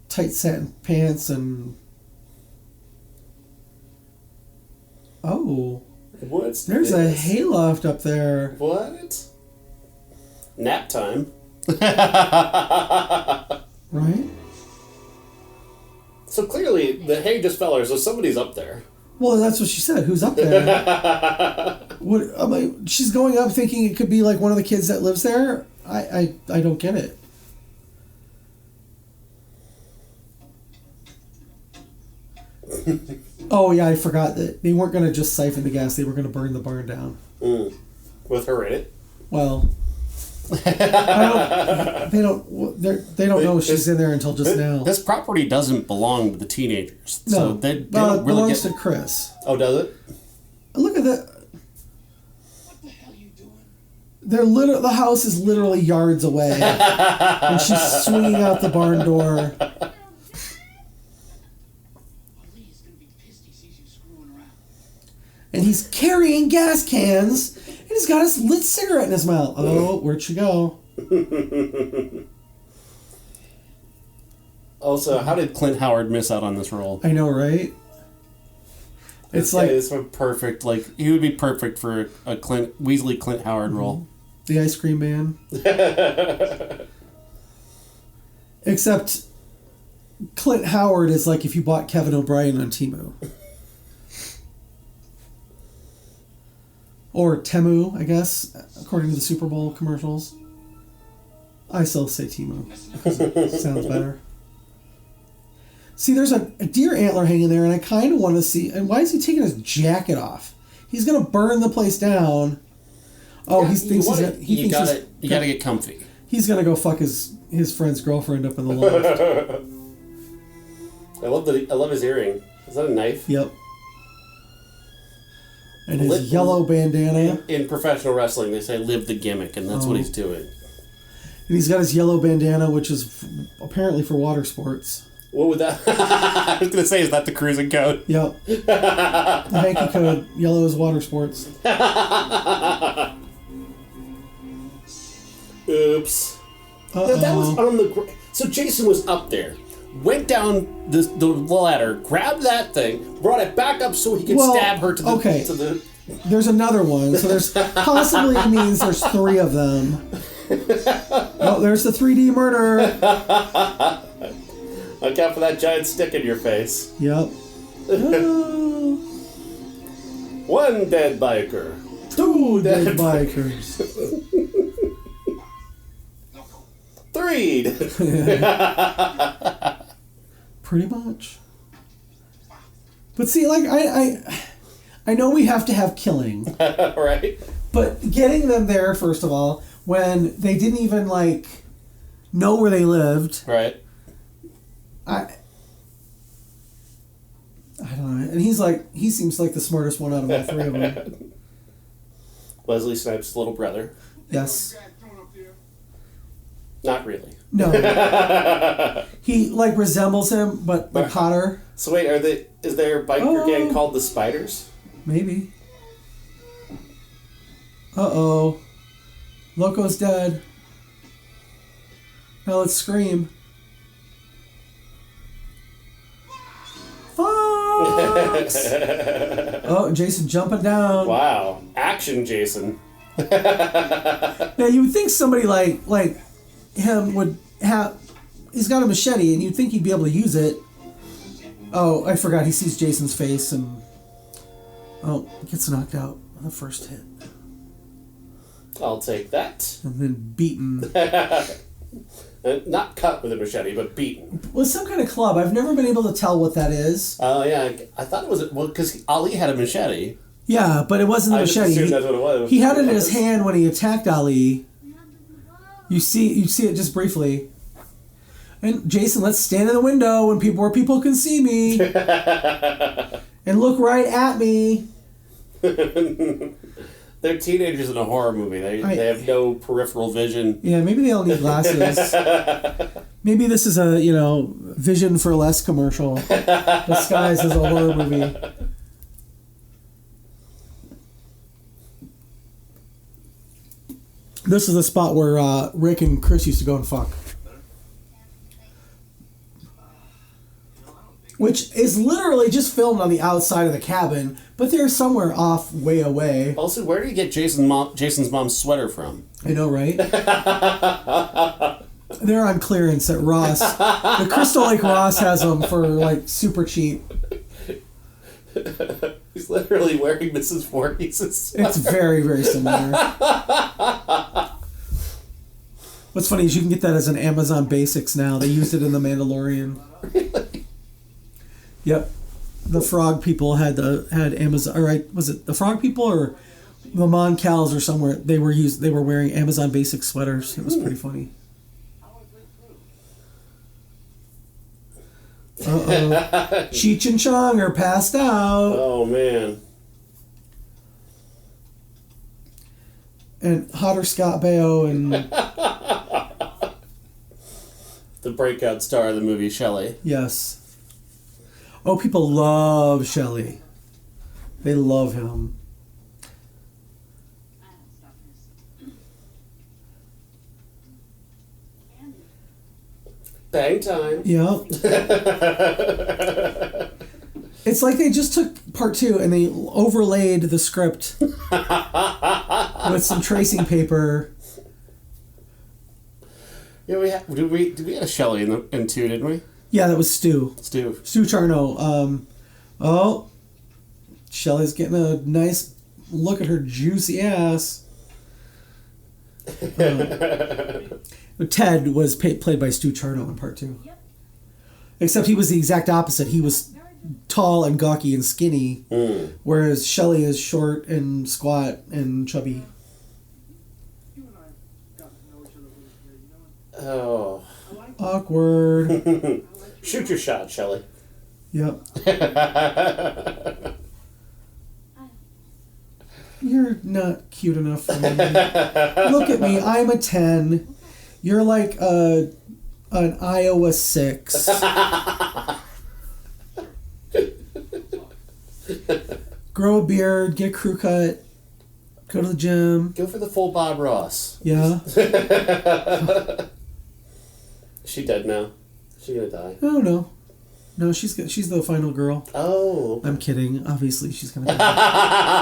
Tight satin pants and... Oh. What's There's this? a hayloft up there. What? Nap time. Right? So clearly, the hay just fell her, so somebody's up there. Well, that's what she said. Who's up there? What? I'm like, she's going up thinking it could be like one of the kids that lives there. I don't get it. Oh yeah, I forgot that they weren't going to just siphon the gas; they were going to burn the barn down. With her in it. Well, they don't know she's in there until just now. This property doesn't belong to the teenagers, so No, they well, don't it really belongs get. to Chris. Oh, does it? Look at that. What the hell are you doing? The house is literally yards away, and she's swinging out the barn door. Lee's gonna be pissed he sees you screwing around. And he's carrying gas cans, and he's got his lit cigarette in his mouth. Oh, where'd she go? Also, how did Clint Howard miss out on this role? I know, right? It's This guy like is perfect. Like he would be perfect for a Weasley Clint Howard role. the ice cream man. Except Clint Howard is like if you bought Kevin O'Brien on Temu. Or Temu, I guess, according to the Super Bowl commercials. I still say Temu. Sounds better. See, there's a deer antler hanging there, and I kind of want to see... And why is he taking his jacket off? He's going to burn the place down. Oh, Yeah, he thinks he's... you gotta get comfy. He's going to go fuck his friend's girlfriend up in the loft. I love his earring. Is that a knife? Yep. And his yellow bandana. In professional wrestling, they say "live the gimmick," and that's what he's doing. And he's got his yellow bandana, which is apparently for water sports. What would that? I was gonna say, is that the cruising code? Yep. The hanky code, yellow is water sports. Oops. Uh-oh. That was on the. So Jason was up there, went down the ladder, grabbed that thing, brought it back up so he could stab her to the. Okay. To the There's another one, so there's possibly means there's three of them. Oh, there's the 3D murder. Look out for that giant stick in your face. Yep. Oh, One dead biker. two dead bikers. 3. Pretty much. But see, like I know we have to have killing, Right? but getting them there first of all, when they didn't even like know where they lived, Right. I don't know. And he seems like the smartest one out of all three of them. Wesley Snipes' little brother. Yes. Guy throwing up there. Not really. No. He like resembles him, but like hotter. So wait, is their biker gang called the Spiders? Maybe. Uh-oh. Loco's dead. Now let's scream. Fox! Oh, Jason jumping down. Wow. Action Jason. Now you would think somebody like him would have. He's got a machete, and you'd think he'd be able to use it. Oh, I forgot. He sees Jason's face and gets knocked out on the first hit, I'll take that. and then beaten. Not cut with a machete, but beaten. Well, some kind of club. I've never been able to tell what that is. Oh, yeah. I thought it was... Well, because Ali had a machete. Yeah, but it wasn't a I just machete. assumed that's what it was. He had it in his hand when he attacked Ali. You see it just briefly. And Jason, let's stand in the window where people can see me, and look right at me. They're teenagers in a horror movie. They have no peripheral vision. Yeah, maybe they all need glasses. Maybe this is a Vision for Less commercial disguised as a horror movie. This is the spot where Rick and Chris used to go and fuck. Which is literally just filmed on the outside of the cabin, but they're somewhere off, way away. Also, where did you get Jason's mom's sweater from? I know, right? They're on clearance at Ross. The Crystal Lake Ross has them for like super cheap. He's literally wearing Mrs. Voorhees' It's very, very similar. What's funny is you can get that as an Amazon Basics now. They used it in The Mandalorian. Really? Yep. the frog people had Amazon. All right, was it the frog people or the Moncals or somewhere? They were wearing Amazon Basic sweaters. It was pretty funny. Cheech and Chong are passed out. Oh man. And Hotter Scott Baio and The breakout star of the movie Shelley. yes. Oh, people love Shelley. They love him. Bang time. Yeah. It's like they just took part 2 and they overlaid the script with some tracing paper. Yeah, did we have a Shelley in 2, didn't we? Yeah, that was Stu. Stu. Stu Charno. Oh, Shelley's getting a nice look at her juicy ass. Ted was played by Stu Charno in part 2. Except he was the exact opposite. He was tall and gawky and skinny, whereas Shelley is short and squat and chubby. You and I got to know each other a little bit, you know. Oh. I like Awkward. Shoot your shot, Shelley. Yep. You're not cute enough for me. Look at me. I'm a 10. You're like an Iowa 6. Grow a beard, get a crew cut, go to the gym. Go for the full Bob Ross. Yeah. Is she dead now? Is she gonna die? Oh no. No, she's the final girl. Oh. I'm kidding. Obviously, she's gonna die.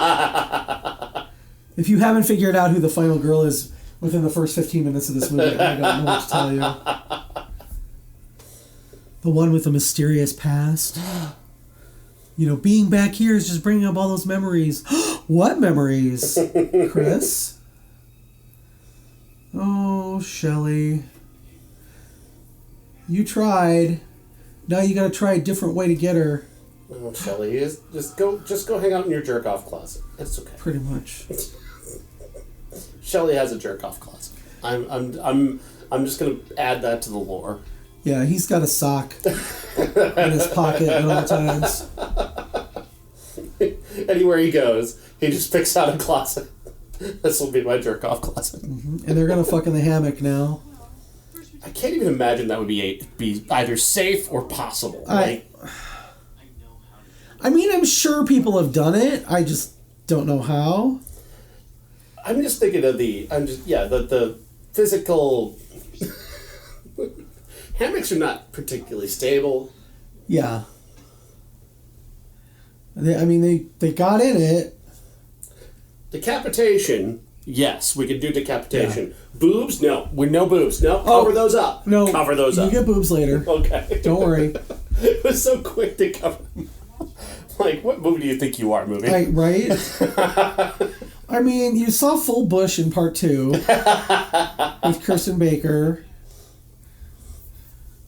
If you haven't figured out who the final girl is within the first 15 minutes of this movie, I don't know what to tell you. The one with the mysterious past. You know, being back here is just bringing up all those memories. What memories, Chris? Oh, Shelley. You tried. Now you gotta try a different way to get her. Oh, Shelley, just go hang out in your jerk off closet. It's okay. Pretty much. Shelley has a jerk off closet. I'm just gonna add that to the lore. Yeah, he's got a sock in his pocket at all times. Anywhere he goes, he just picks out a closet. This will be my jerk off closet. And they're gonna fuck in the hammock now. I can't even imagine that would be either safe or possible. I mean, I'm sure people have done it. I just don't know how. I'm just thinking of the physical. Hammocks are not particularly stable. Yeah. They got in it. Decapitation, yes, we could do decapitation. Boobs, no. No boobs. No, cover those up. No, cover those up. You get boobs later. Okay. Don't worry. It was so quick to cover them. Like, what movie do you think you are, movie? Right? I mean, you saw Full Bush in part 2 with Kirsten Baker.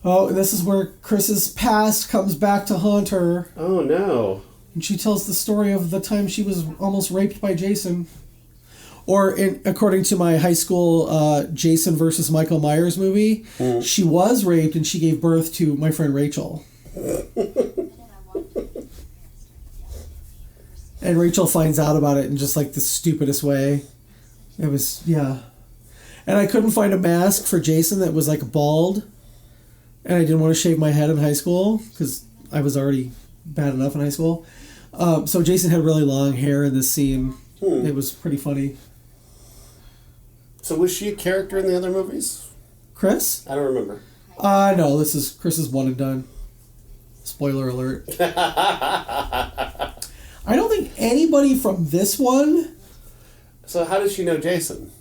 Oh, and this is where Chris's past comes back to haunt her. Oh, no. And she tells the story of the time she was almost raped by Jason. Or, according to my high school Jason versus Michael Myers movie, she was raped and she gave birth to my friend Rachel. And Rachel finds out about it in just like the stupidest way. It was, yeah. And I couldn't find a mask for Jason that was like bald. And I didn't want to shave my head in high school because I was already bad enough in high school. So Jason had really long hair in this scene. It was pretty funny. So was she a character in the other movies? Chris? I don't remember. No, this is Chris's one and done. Spoiler alert. I don't think anybody from this one... So how does she know Jason?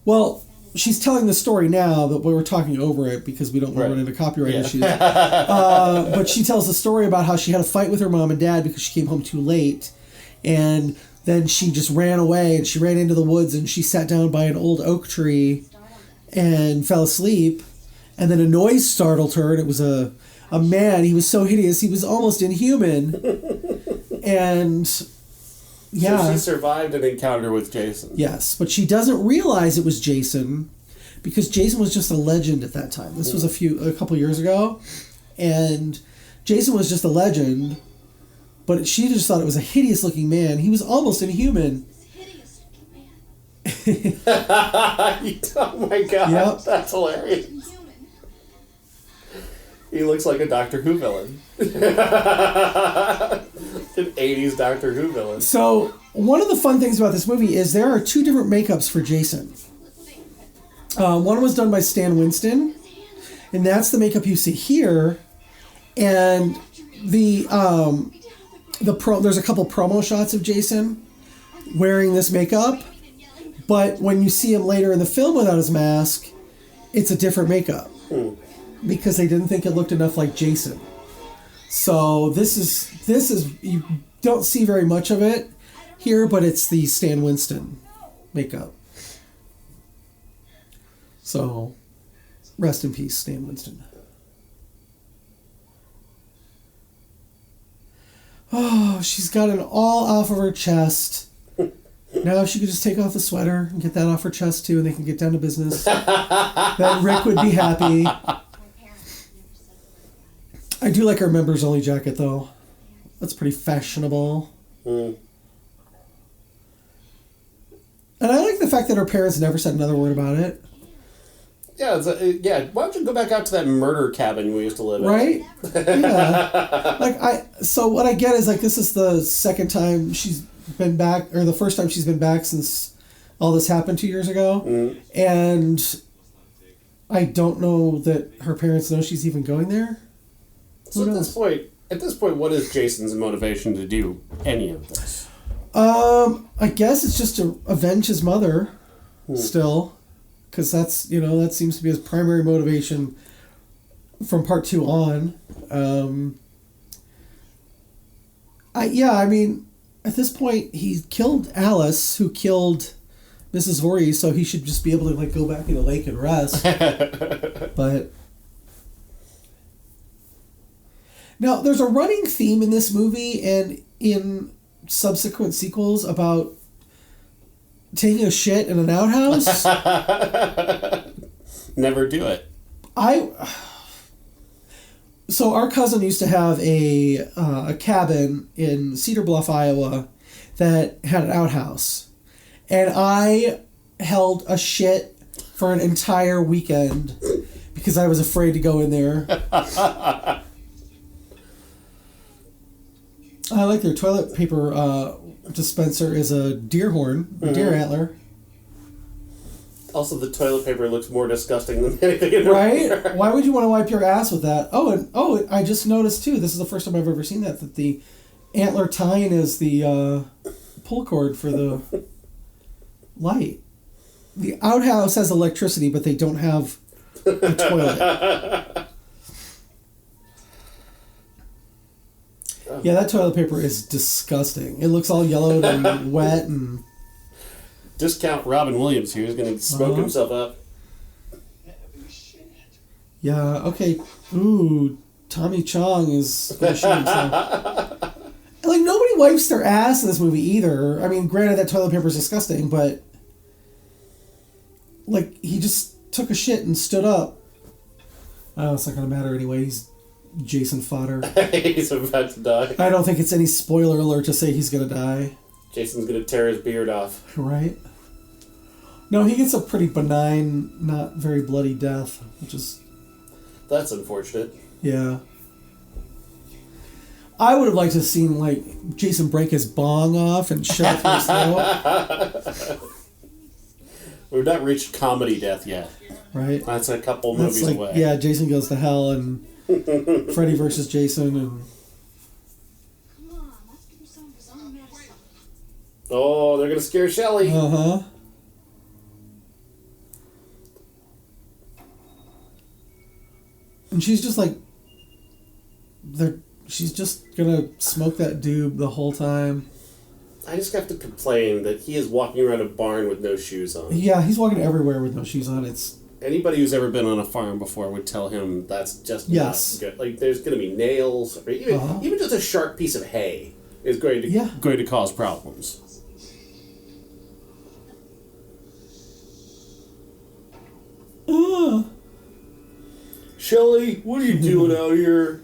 Well, she's telling the story now, but we were talking over it because we don't want to run into copyright issues. But she tells the story about how she had a fight with her mom and dad because she came home too late. And then she just ran away and she ran into the woods and she sat down by an old oak tree and fell asleep. And then a noise startled her and it was a man. He was so hideous. He was almost inhuman. And yeah. So she survived an encounter with Jason. Yes, but she doesn't realize it was Jason because Jason was just a legend at that time. This was a couple years ago, and Jason was just a legend, but she just thought it was a hideous looking man. He was almost inhuman. Hideous looking man. Oh my god, Yep. that's hilarious. Human. He looks like a Doctor Who villain. An 80s Doctor Who villain. So one of the fun things about this movie is there are two different makeups for Jason. One was done by Stan Winston, and that's the makeup you see here. And there's a couple promo shots of Jason wearing this makeup, but when you see him later in the film without his mask, it's a different makeup because they didn't think it looked enough like Jason. So this is you don't see very much of it here, but it's the Stan Winston makeup. So rest in peace, Stan Winston. Oh, she's got it all off of her chest. Now if she could just take off the sweater and get that off her chest too, and they can get down to business, then Rick would be happy. I do like her members only jacket though. That's pretty fashionable. And I like the fact that her parents never said another word about it. Yeah, yeah. Why don't you go back out to that murder cabin we used to live in? Right? Yeah. So what I get is like this is the second time she's been back, or the first time she's been back since all this happened 2 years ago, and I don't know that her parents know she's even going there. So at this point, what is Jason's motivation to do any of this? I guess it's just to avenge his mother, still, because that seems to be his primary motivation from part 2 on. At this point, he killed Alice, who killed Mrs. Voorhees, so he should just be able to go back in the lake and rest. But now there's a running theme in this movie and in subsequent sequels about taking a shit in an outhouse. Never do it. So our cousin used to have a cabin in Cedar Bluff, Iowa, that had an outhouse, and I held a shit for an entire weekend because I was afraid to go in there. I like their toilet paper dispenser is a deer horn, a deer antler. Also, the toilet paper looks more disgusting than anything in the Right? mirror. Why would you want to wipe your ass with that? Oh, I just noticed too. This is the first time I've ever seen that the antler tine is the pull cord for the light. The outhouse has electricity, but they don't have a toilet. Yeah, that toilet paper is disgusting. It looks all yellowed and wet and... Discount Robin Williams here is going to smoke himself up. Yeah, okay. Ooh, Tommy Chong is gonna shoot himself. Nobody wipes their ass in this movie either. I mean, granted that toilet paper is disgusting, but he just took a shit and stood up. Oh, it's not gonna matter anyway. He's Jason fodder. He's about to die. I don't think it's any spoiler alert to say he's gonna die. Jason's going to tear his beard off. Right? No, he gets a pretty benign, not very bloody death, which is... That's unfortunate. Yeah. I would have liked to have seen, Jason break his bong off and shove it through his throat. We've not reached comedy death yet. Right? That's a couple movies away. Yeah, Jason Goes to Hell and Freddy versus Jason and... Come on, let's give her some medicine. Oh, they're going to scare Shelley. Uh-huh. And she's just she's just gonna smoke that doob the whole time. I just have to complain that he is walking around a barn with no shoes on. Yeah, he's walking everywhere with no shoes on. It's... Anybody who's ever been on a farm before would tell him that's just Yes. not good. There's going to be nails, or even just a sharp piece of hay is going to Yeah. cause problems. Shelly, what are you doing out here?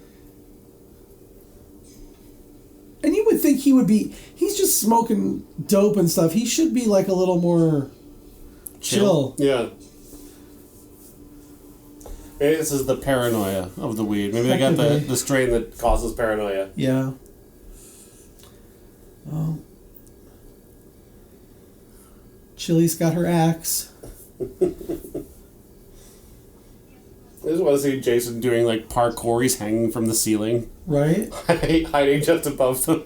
And you would think he would be. He's just smoking dope and stuff. He should be like a little more chill. Yeah. Maybe this is the paranoia of the weed. Maybe they got That could be. the strain that causes paranoia. Yeah. Oh. Chili's got her axe. I just want to see Jason doing like parkour. He's hanging from the ceiling, Right? hiding just above them.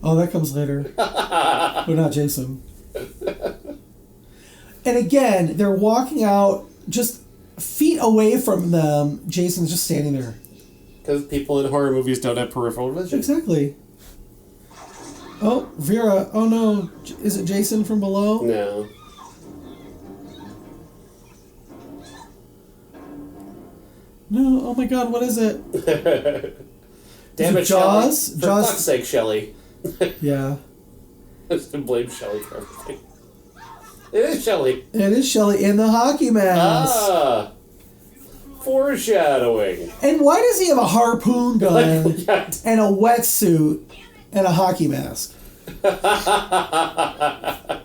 Oh, that comes later. But not Jason. And again, they're walking out just feet away from them. Jason's just standing there. Because people in horror movies don't have peripheral vision. Exactly. Oh, Vera. Oh no. Is it Jason from below? No. No. Oh my god, what is it? Damn it it, Jaws? Shelley. For Jaws- fuck's sake, Shelly. Yeah. I just to blame Shelly for everything. It is Shelly. It is Shelly in the hockey mask. Ah. Foreshadowing. And why does he have a harpoon gun Yeah. and a wetsuit and a hockey mask? No, you don't have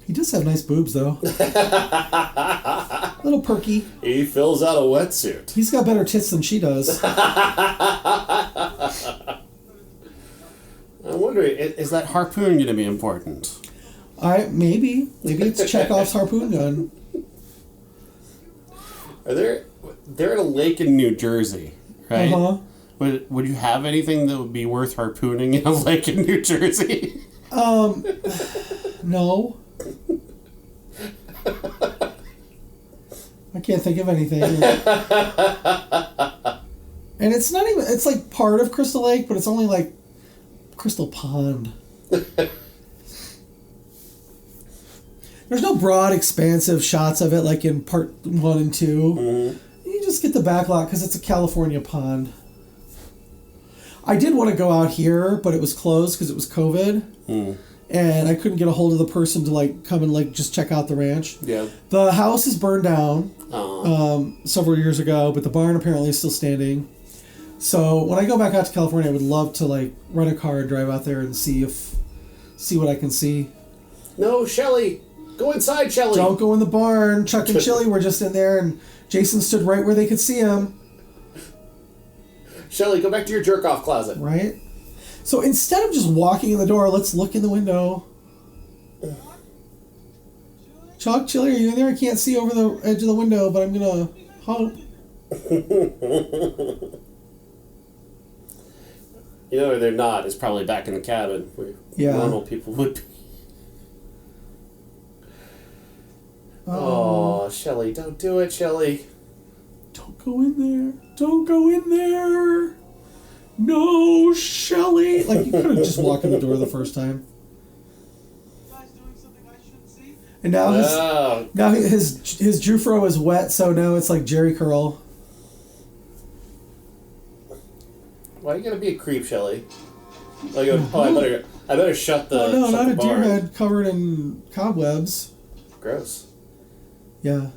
He does have nice boobs, though. A little perky. He fills out a wetsuit. He's got better tits than she does. I'm wondering, is that harpoon going to be important? Maybe it's Chekhov's harpoon gun. They're at a lake in New Jersey, right? Uh-huh. Would you have anything that would be worth harpooning in a lake in New Jersey? No. I can't think of anything. And it's not even, it's like part of Crystal Lake, but it's only like Crystal Pond. There's no broad, expansive shots of it like in part 1 and 2. Mm-hmm. You just get the backlot because it's a California pond. I did want to go out here, but it was closed because it was COVID. And I couldn't get a hold of the person to like come and like just check out the ranch. Yeah. The house is burned down Oh. several years ago, but the barn apparently is still standing. So when I go back out to California, I would love to like rent a car and drive out there and see what I can see. No, Shelly! Go inside, Shelly! Don't go in the barn. Chuck and Chili were just in there, and Jason stood right where they could see him. Shelly, go back to your jerk-off closet. Right? So instead of just walking in the door, let's look in the window. Chuck, Chili, are you in there? I can't see over the edge of the window, but I'm gonna hope. You know where they're not is probably back in the cabin where Yeah. normal people would be. Oh, Shelly, don't do it, Shelly. Don't go in there. Don't go in there. No, Shelly. Like, you could have just walked in the door the first time. You guys doing something I shouldn't see? And now Oh, his Jufro is wet, so now it's like Jerry curl. why are you gonna be a creep, Shelly? Like, I better shut the. Oh no, shut not the a deer barn. head covered in cobwebs. Gross. Yeah.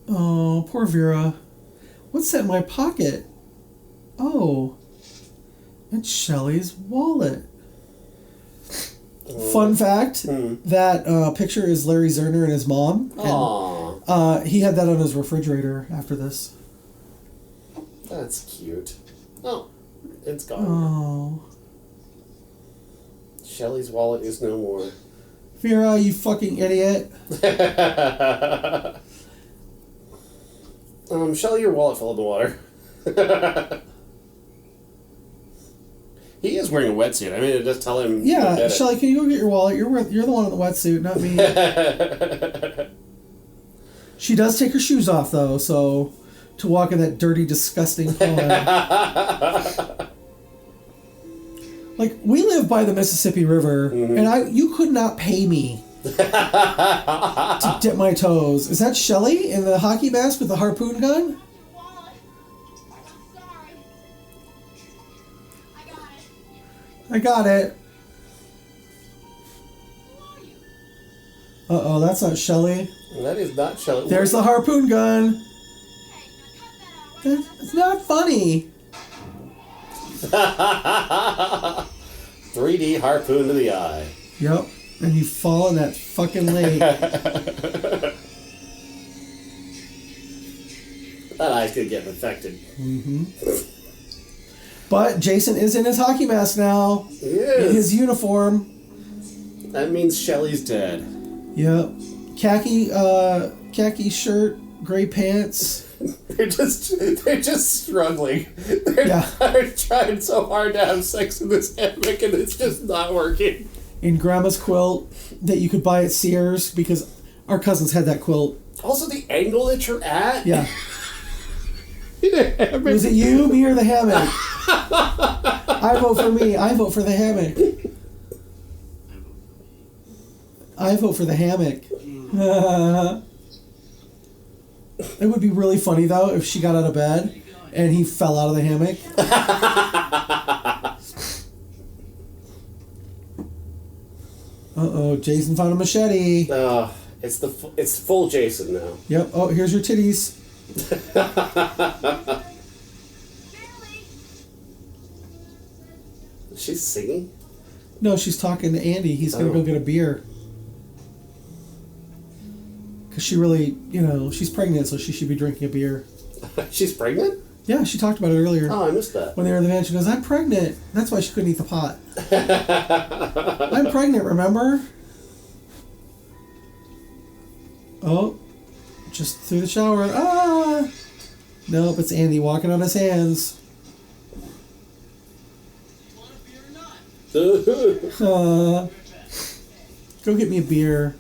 Oh, poor Vera. What's that in my pocket? Oh, it's Shelly's wallet. Fun fact, that picture is Larry Zerner and his mom. Aww, And, he had that on his refrigerator after this. that's cute. Oh, it's gone. Oh. Shelly's wallet is no more. Vera, you fucking idiot. Shelly, your wallet fell in the water. He is wearing a wetsuit. I mean, just tell him. Yeah, get it. Shelly, can you go get your wallet? You're the one in the wetsuit, not me. She does take her shoes off, though, so to walk in that dirty, disgusting pond. Like, we live by the Mississippi River, and you could not pay me to Dip my toes. Is that Shelly in the hockey mask with the harpoon gun? Your wallet. I'm sorry. I got it. I got it. Who are you? Uh-oh, that's not Shelly. That is not Shelly. There's the harpoon gun. Hey, now cut that out right It's not funny. 3D harpoon to the eye. Yep. And you fall in that fucking lake. That eye's gonna get infected. But Jason is in his hockey mask now. He In is. his uniform. That means Shelly's dead. Yep. Khaki shirt, gray pants. They're just struggling. Yeah. They're trying so hard to have sex in this hammock and it's just not working. In Grandma's quilt that you could buy at Sears because our cousins had that quilt. Also, the angle that you're at. Yeah. In a hammock. Was it you, me, or the hammock? I vote for me. I vote for the hammock. I vote for the hammock. It would be really funny though if she got out of bed and he fell out of the hammock. Uh-oh, Jason found a machete. It's full Jason now. Yep. Oh, here's your titties. Barely. She's singing. No, she's talking to Andy. He's gonna Oh. go get a beer. Cause she really, she's pregnant, so she should be drinking a beer. She's pregnant? Yeah, she talked about it earlier. Oh, I missed that. When they were in the van, she goes, "I'm pregnant." That's why she couldn't eat the pot. I'm pregnant, remember? Oh, just through the shower. Ah! Nope, it's Andy walking on his hands. Go get me a beer.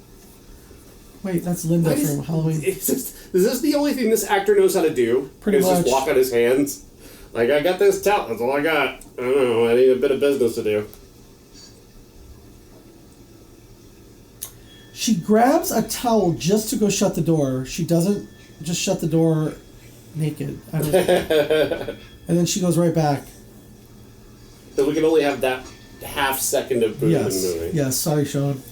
Wait, that's Linda from Halloween. Is this the only thing this actor knows how to do? Pretty is much. just walk on his hands? Like, I got this towel, that's all I got. I don't know, I need a bit of business to do. She grabs a towel just to go shut the door. She doesn't just shut the door naked. I don't. And then she goes right back. So we can only have that half second of boom in the Yes. movie. Yes. Sorry, Sean.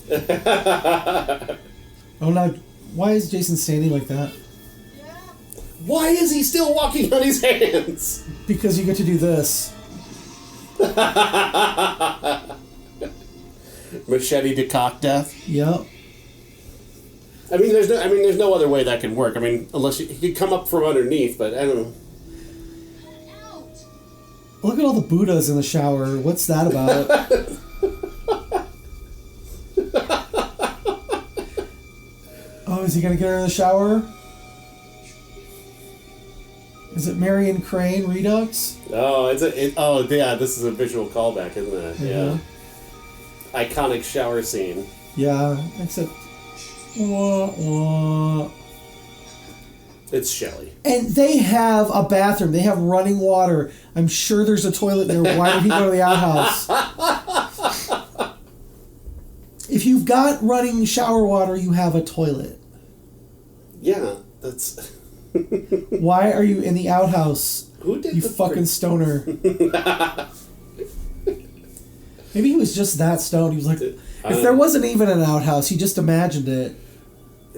Oh, now, why is Jason standing like that? Yeah. Why is he still walking on his hands? Because you get to do this. Machete to cock death. Yep. There's no other way that can work. I mean, unless he could come up from underneath, but I don't know. Cut it out. Look at all the Buddhas in the shower. What's that about? Oh, is he gonna get her in the shower? Is it Marion Crane Redux? Oh, yeah, this is a visual callback, isn't it? Yeah. Iconic shower scene. Yeah, except. Wah, wah. It's Shelley. And they have a bathroom. They have running water. I'm sure there's a toilet there. Why did he go to the outhouse? If you've got running shower water, you have a toilet. Yeah, that's. Why are you in the outhouse? Who did You the fucking stoner. Maybe he was just that stoned. He was like, if there wasn't even an outhouse, he just imagined it.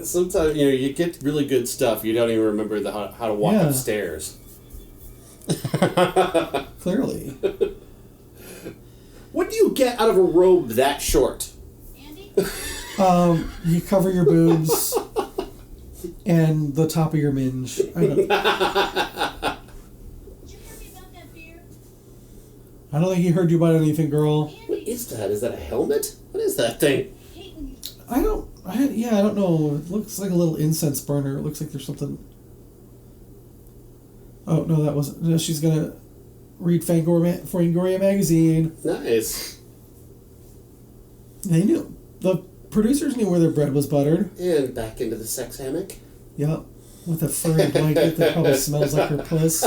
Sometimes you get really good stuff. You don't even remember how to walk Yeah. upstairs. Clearly. What do you get out of a robe that short? Andy? You cover your boobs and the top of your minge. I don't Did you hear me about that beer? think he heard you about anything, girl. What is that? Is that a helmet? What is that thing? Hating. I don't know. It looks like a little incense burner. It looks like there's something. Oh, no, that wasn't. No, she's gonna read Fangoria magazine. Nice. They knew. The producers knew where their bread was buttered. And back into the sex hammock. Yep. With a furry blanket that probably smells like her puss.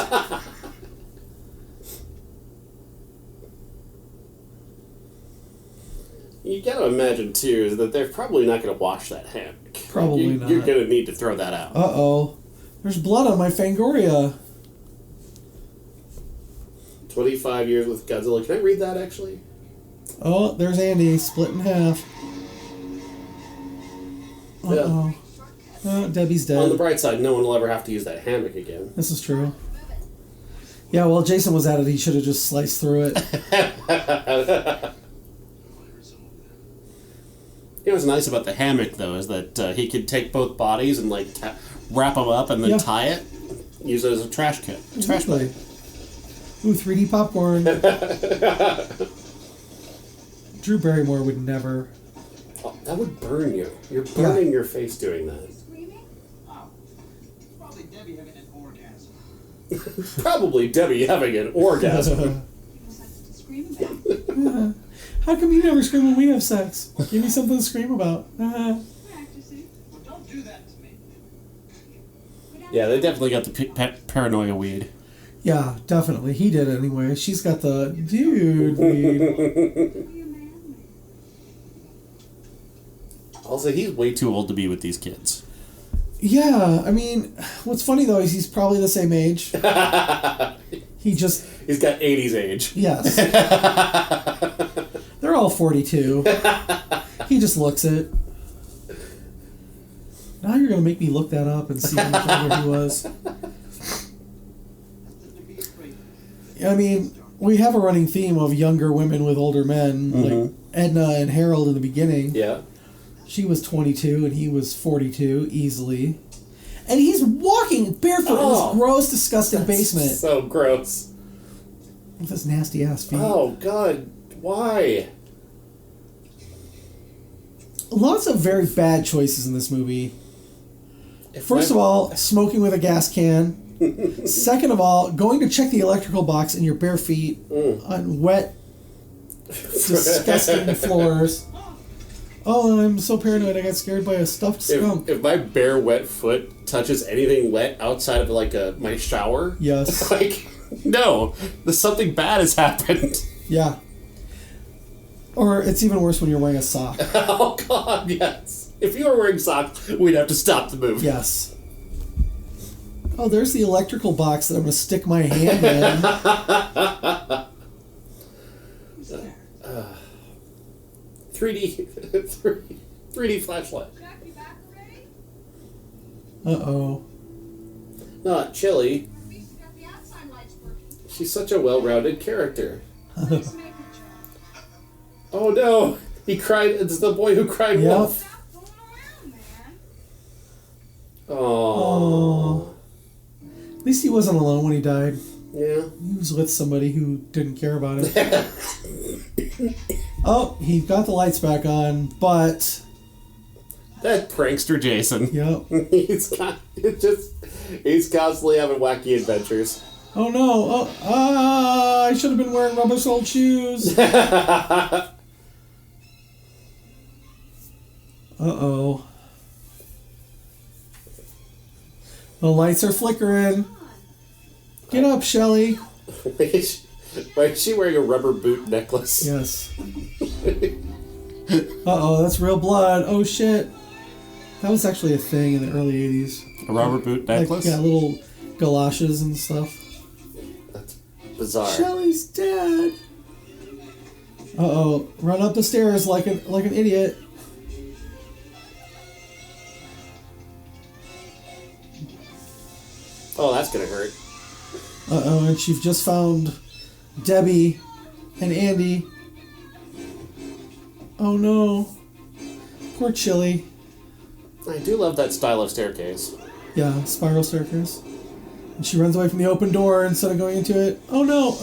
You gotta imagine, too, that they're probably not gonna wash that hammock. Probably not. You're gonna need to throw that out. Uh-oh. There's blood on my Fangoria. 25 years with Godzilla. Can I read that, actually? Oh, there's Andy, split in half. Uh-oh. Oh, Debbie's On the dead. bright side, no one will ever have to use that hammock again. This is true. Yeah, well, Jason was at it. He should have just sliced through it. You know what's nice about the hammock, though, is that he could take both bodies and, like, wrap them up and then Yeah. tie it. Use it as a trash kit. Trash Exactly. bag. Ooh, 3D popcorn. Drew Barrymore would never. Oh, that would burn you. You're burning your face doing that. Screaming? Oh, it's probably Debbie having an orgasm. Probably Debbie having an orgasm. He was like screaming back. How come you never scream when we have sex? Give me something to scream about. Practice it. Well, don't do that to me. Yeah, they definitely got the paranoia weed. Yeah, definitely. He did anyway. She's got the dude weed. Be a man. Also, he's way too old to be with these kids. Yeah, I mean, what's funny though is he's probably the same age. He just, He's got 80s age. yes. They're all 42. He just looks it. Now you're going to make me look that up and see how much older he was. I mean, we have a running theme of younger women with older men, like Edna and Harold in the beginning. Yeah. She was 22 and he was 42 easily. And he's walking barefoot in Oh. this gross, disgusting basement So gross. with his nasty ass feet. Oh, God. Why? Lots of very bad choices in this movie. If First my- of all, smoking with a gas can. Second of all, going to check the electrical box in your bare feet on wet, disgusting floors. Oh, I'm so paranoid I got scared by a stuffed skunk. If my bare wet foot touches anything wet outside of like my shower, Yes. like no, something bad has happened. Yeah. Or it's even worse when you're wearing a sock. Oh God, yes. If you were wearing socks, we'd have to stop the movie. Yes. Oh, there's the electrical box that I'm going to stick my hand in. 3D flashlight. Jack, you back already? Uh-oh. Not Chili. At least you got the outside lights working. She's such a well-rounded character. Nice makeup job. Oh no, he cried. It's the boy who cried Yep. wolf. Stop fooling around, man. Oh. At least he wasn't alone when he died. Yeah. He was with somebody who didn't care about it. Oh, he got the lights back on, but... That prankster Jason. Yep. He's constantly having wacky adventures. Oh no! I should have been wearing rubber-soled shoes. Uh-oh. The lights are flickering. Get up, Shelly. Why is she wearing a rubber boot necklace? Yes. Uh-oh, that's real blood. Oh shit. That was actually a thing in the early 80s. A rubber boot necklace? Like, yeah, little galoshes and stuff. That's bizarre. Shelly's dead. Uh-oh. Run up the stairs like an idiot. Oh, that's gonna hurt. Uh-oh, and she's just found Debbie and Andy. Oh no. Poor Chili. I do love that style of staircase. Yeah, spiral staircase. And she runs away from the open door instead of going into it. Oh no,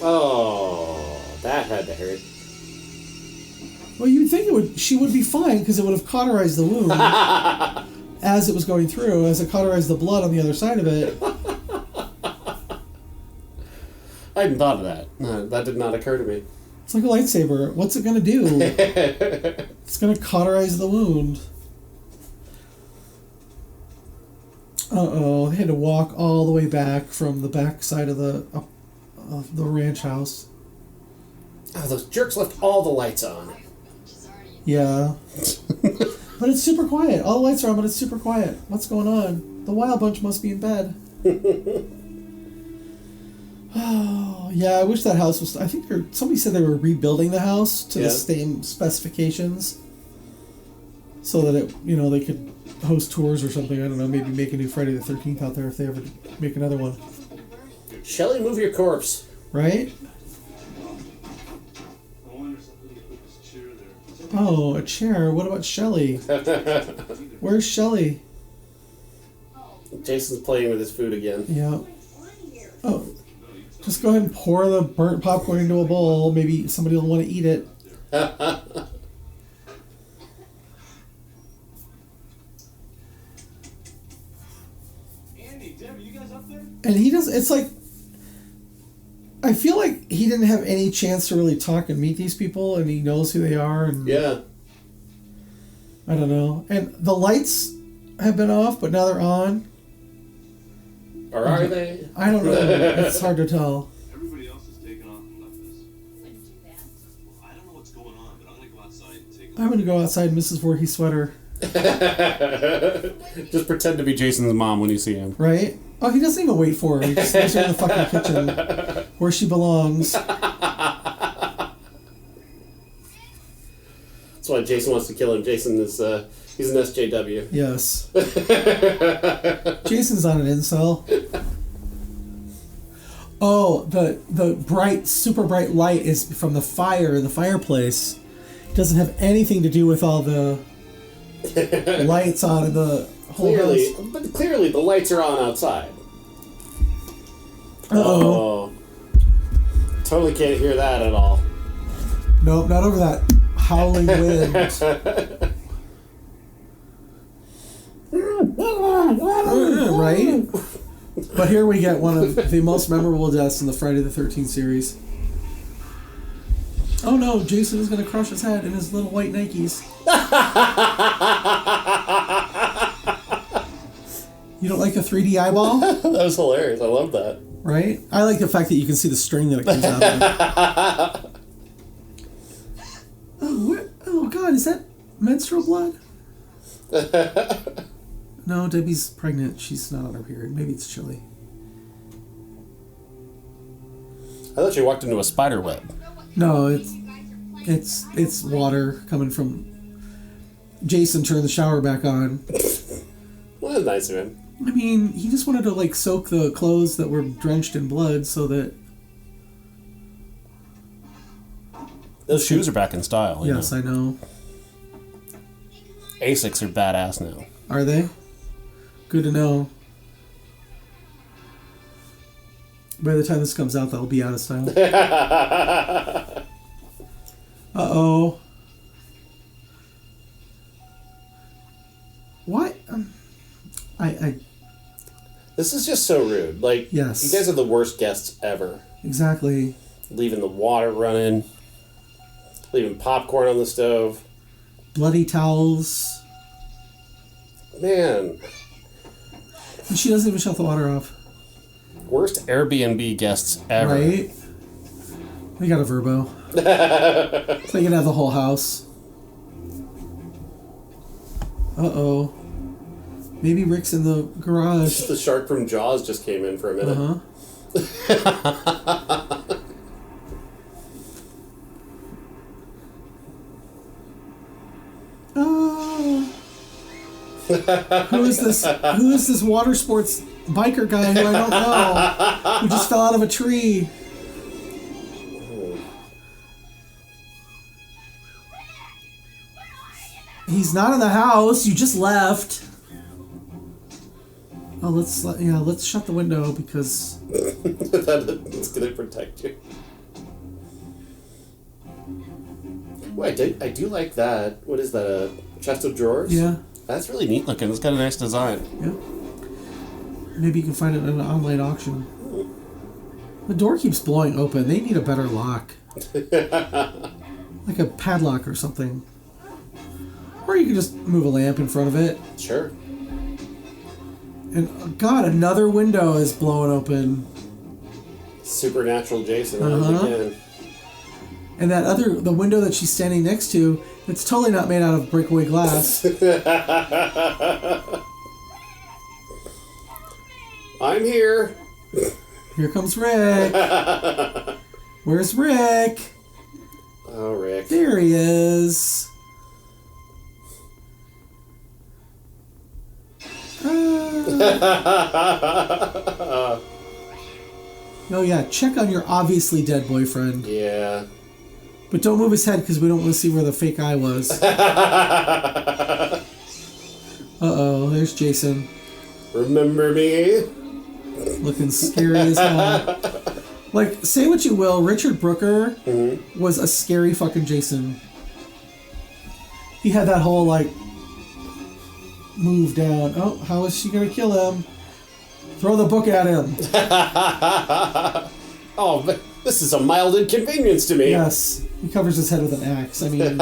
Oh, that had to hurt. Well, you'd think she would be fine because it would have cauterized the wound as it was going through, as it cauterized the blood on the other side of it. I hadn't thought of that. No, that did not occur to me. It's like a lightsaber. What's it gonna do? It's gonna cauterize the wound. Uh-oh, they had to walk all the way back from the back side of the ranch house. Oh, those jerks left all the lights on. Yeah. But it's super quiet. All the lights are on, but it's super quiet. What's going on? The Wild Bunch must be in bed. Oh, yeah, I wish that house was... I think somebody said they were rebuilding the house to the same specifications. So that they could host tours or something. I don't know, maybe make a new Friday the 13th out there if they ever make another one. Shelly, move your corpse. Right? No wonder somebody put this chair there. Oh, a chair. What about Shelly? Where's Shelly? Jason's playing with his food again. Yeah. Oh, just go ahead and pour the burnt popcorn into a bowl. Maybe somebody will want to eat it. Andy, Deb, are you guys up there? And he does. It's like, I feel like he didn't have any chance to really talk and meet these people, and he knows who they are. And Yeah. I don't know. And the lights have been off, but now they're on. Or are they? I don't know. It's hard to tell. Everybody else has taken off and left us. Wouldn't do that. Well, I don't know what's going on, but I'm gonna go outside and take a I'm gonna go outside in Mrs. Voorhees' sweater. Just pretend to be Jason's mom when you see him. Right? Oh, he doesn't even wait for her. He just leaves her in the fucking kitchen where she belongs. That's why Jason wants to kill him. Jason is, he's an SJW. Yes. Jason's not an incel. Oh, the bright, super bright light is from the fire in the fireplace. It doesn't have anything to do with all the lights on in the whole house. But clearly the lights are on outside. Uh-oh. Totally can't hear that at all. Nope, not over that howling wind. Right? But here we get one of the most memorable deaths in the Friday the 13th series. Oh no, Jason is going to crush his head in his little white Nikes. You don't like the 3D eyeball? That was hilarious. I love that. Right? I like the fact that you can see the string that it comes out of. Oh God, is that menstrual blood? No, Debbie's pregnant. She's not on her period. Maybe it's chilly. I thought you walked into a spider web. No, it's water coming from. Jason turned the shower back on. Well, that's nice of him. I mean, he just wanted to soak the clothes that were drenched in blood so that. Those shoes are back in style. Yes, I know. Asics are badass now. Are they? Good to know. By the time this comes out, they'll be out of style. Uh-oh. What? I This is just so rude. Yes. You guys are the worst guests ever. exactly. Leaving the water running. Leaving popcorn on the stove. Bloody towels. Man. And she doesn't even shut the water off. Worst Airbnb guests ever. Right? They got a Verbo. So they can have the whole house. Uh-oh. Maybe Rick's in the garage. The shark from Jaws just came in for a minute. Uh-huh. Who is this water sports biker guy who I don't know? Who just fell out of a tree? He's not in the house. You just left. Oh, let's shut the window because That's gonna protect you. Wait, I do like that. What is that? A chest of drawers? yeah. That's really neat looking. It's got a nice design. Yeah. Maybe you can find it at an online auction. The door keeps blowing open. They need a better lock. Like a padlock or something. Or you can just move a lamp in front of it. Sure. And oh God, another window is blowing open. Supernatural Jason. Uh-huh. Again. And the window that she's standing next to, it's totally not made out of breakaway glass. I'm here. Here comes Rick. Where's Rick? Oh, Rick. There he is. Oh yeah, check on your obviously dead boyfriend. Yeah. But don't move his head because we don't want to see where the fake eye was. Uh-oh, there's Jason. Remember me? Looking scary as hell. Like, say what you will, Richard Brooker was a scary fucking Jason. He had that whole, like, move down. Oh, how is she gonna kill him? Throw the book at him. Oh, but this is a mild inconvenience to me. Yes. He covers his head with an axe. I mean...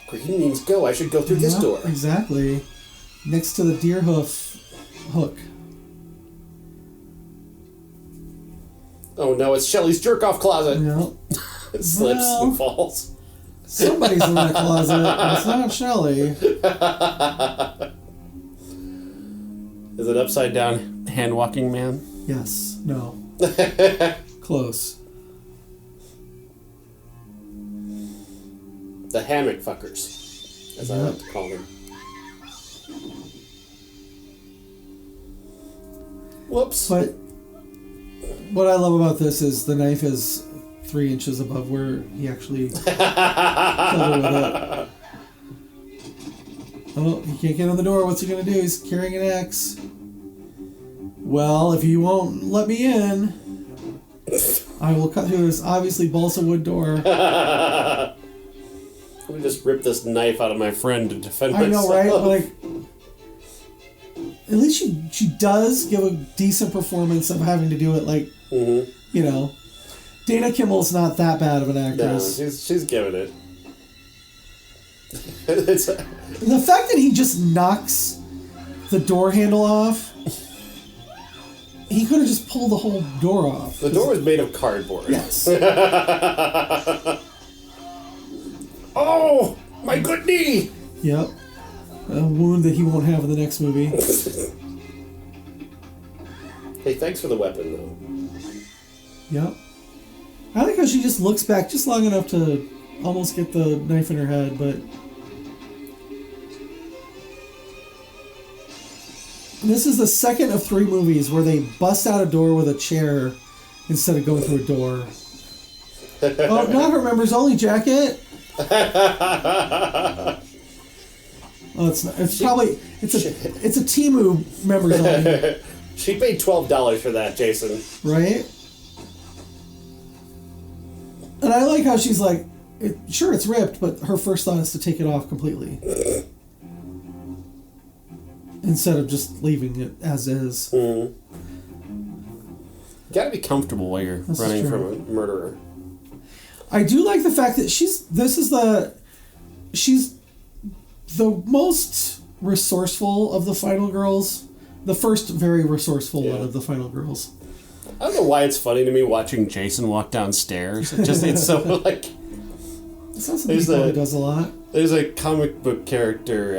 Green means go. I should go through this Yeah, door. Exactly. Next to the deer hoof hook. Oh no, it's Shelly's jerk-off closet. Yeah. It slips Well. and falls. Somebody's in that closet, but it's not Shelly. Is it upside down hand-walking man? Yes. No. Close. The hammock fuckers, as I like to call them. Whoops. But what I love about this is the knife is 3 inches above where he actually killed her with it. Oh, he can't get on the door. What's he gonna do? He's carrying an axe. Well, if you won't let me in, I will cut through this obviously balsa wood door. Let me just rip this knife out of my friend to defend I myself. know, right? But like, at least she does give a decent performance of having to do it. Like, you know, Dana Kimmel's not that bad of an No, actress. she's giving it. It's The fact that he just knocks the door handle off, he could have just pulled the whole door off. the door was made of cardboard. Yes. Oh, my good knee! Yep. A wound that he won't have in the next movie. Hey, thanks for the weapon, though. Yep. I like how she just looks back just long enough to almost get the knife in her head, but... This is the second of 3 movies where they bust out a door with a chair instead of going through a door. Oh, not her members only jacket. Oh, it's not, it's probably it's a Temu members only, She paid $12 for that, Jason. right? And I like how she's like, sure it's ripped, but her first thought is to take it off completely instead of just leaving it as is. You gotta be comfortable while you're This is running true. from a murderer. I do like the fact that she's the most resourceful of the final girls. The first very resourceful one Yeah. of the final girls. I don't know why it's funny to me watching Jason walk downstairs. It's so like... It's not something he There's probably a- does a lot. There's a comic book character,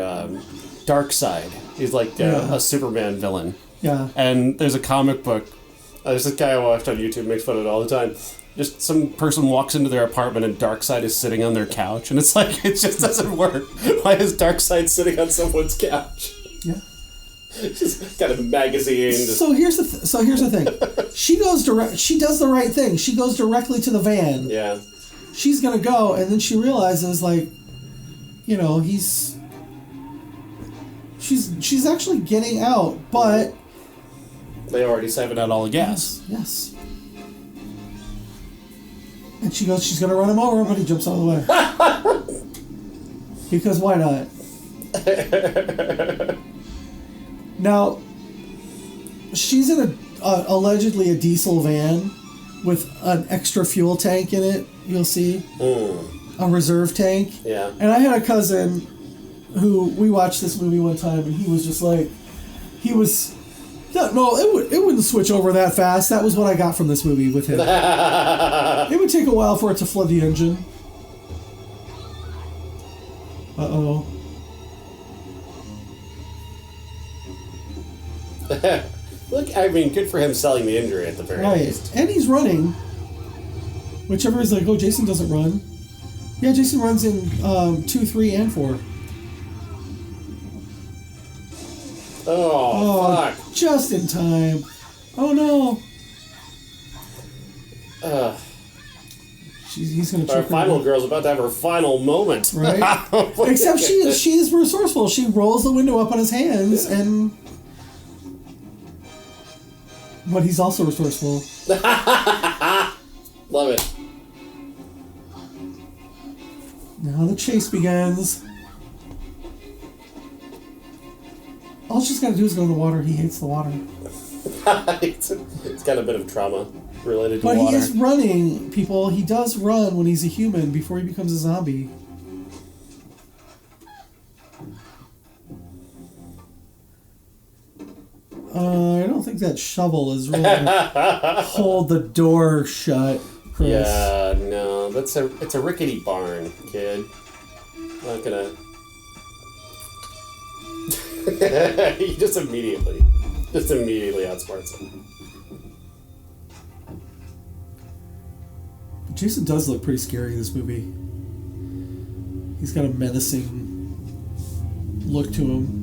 Darkseid. He's like Yeah. a Superman villain. Yeah. And there's a comic book. There's this guy I watched on YouTube, makes fun of it all the time. Just some person walks into their apartment and Darkseid is sitting on their couch. And it's like, it just doesn't work. Why is Darkseid sitting on someone's couch? Yeah. Just got a magazine. Just, So here's the thing. She goes direct. She does the right thing. She goes directly to the van. yeah. She's gonna go, and then she realizes, like, you know, she's actually getting out, but They already saving out all the gas. yes. And she goes, she's gonna run him over, but he jumps out of the way. Because why not? Now, she's in allegedly a diesel van with an extra fuel tank in it. You'll see a reserve tank. Yeah. And I had a cousin who we watched this movie one time, and he was just like, this No, it wouldn't switch over that fast. That was what I got from this movie with him. It would take a while for it to flood the engine. Uh-oh. Look, I mean, good for him selling the injury at the very least. Right. And he's running. Whichever is like, oh, Jason doesn't run. Yeah, Jason runs in 2, 3, and 4. Oh, fuck. Just in time. Oh, no. He's going to Our choke final her. girl's about to have her final moment. Right? Except she is resourceful. She rolls the window up on his hands and... But he's also resourceful. Love it. Now the chase begins. All she's got to do is go in the water. He hates the water. It's got a bit of trauma related to But water. he is running, people. He does run when he's a human before he becomes a zombie. I don't think that shovel is really gonna hold the door shut, Chris. Yeah, no, it's a rickety barn, kid. Not gonna. He just immediately outsmarts him. Jason does look pretty scary in this movie. He's got a menacing look to him.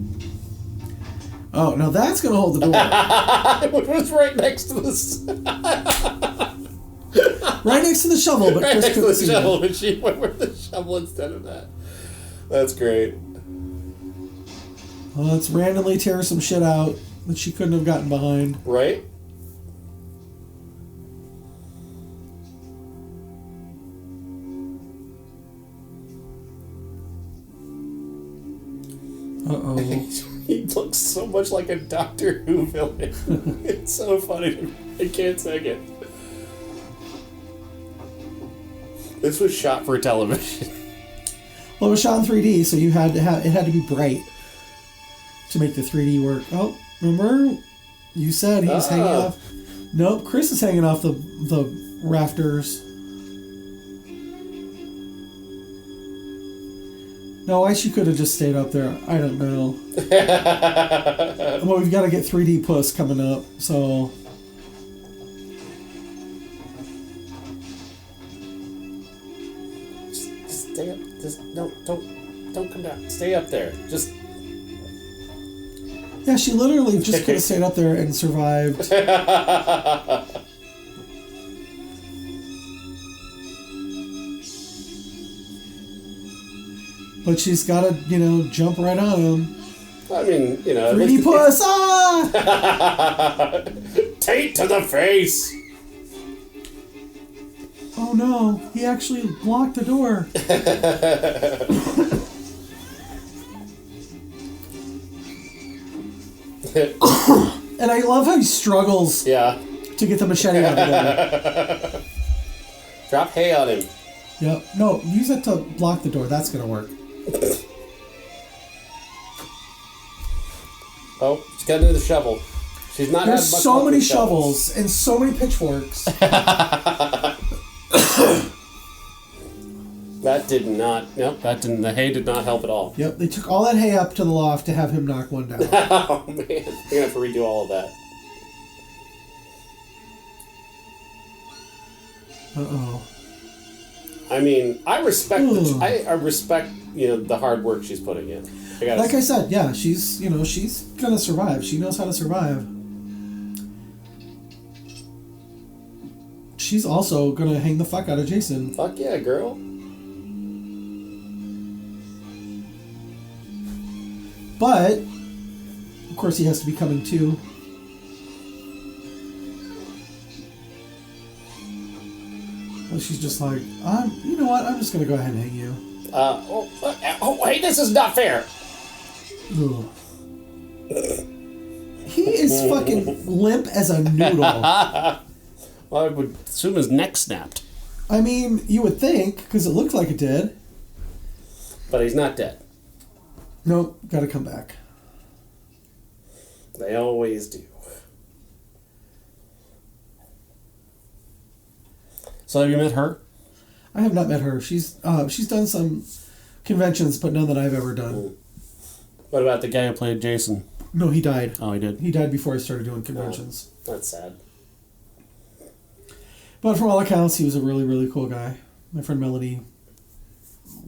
Oh, now that's gonna hold the door. Which was right next to this. Right next to the shovel, but Right Chris next to couldn't the see shovel, that. but she went with the shovel instead of that. That's great. Well, let's randomly tear some shit out that she couldn't have gotten behind. Right? Uh-oh. He looks so much like a Doctor Who villain. It's so funny to me. I can't take it. This was shot for television. Well, it was shot in 3D, so you had to have it had to be bright to make the 3D work. Oh, remember? You said he's hanging off. Nope, Chris is hanging off the rafters. No, why she could have just stayed up there, I don't know. Well, we've got to get 3D Puss coming up, so... Just stay up. Just don't come down. Stay up there. Just Yeah, she literally just could have stayed up there and survived. But she's got to, jump right on him. I mean, 3D Puss! Ah! Tate to the face. Oh no, he actually blocked the door. And I love how he struggles Yeah. to get the machete out of there. Drop hay on him. Yep. No, use it to block the door. That's gonna work. Oh, she's got another shovel. She's not. There's had much so luck many with shovels and so many pitchforks. That did not. Nope. That didn't. The hay did not help at all. Yep, they took all that hay up to the loft to have him knock one down. Oh man, you're gonna have to redo all of that. Uh-oh. I mean, I respect. Ooh. I respect. The hard work she's putting in. Like I said, yeah, she's gonna survive. She knows how to survive. She's also gonna hang the fuck out of Jason. Fuck yeah, girl. But, of course, he has to be coming too. Well, she's just like, you know what? I'm just gonna go ahead and hang you. Hey, this is not fair. Ugh. He is fucking limp as a noodle. Well, I would assume his neck snapped. I mean, you would think, because it looked like it did. But he's not dead. Nope, gotta come back. They always do. So have you met her? I have not met her. She's done some conventions, but none that I've ever done. What about the guy who played Jason? No, he died. Oh, he did. He died before I started doing conventions. That's sad. But from all accounts, he was a really, really cool guy. My friend Melody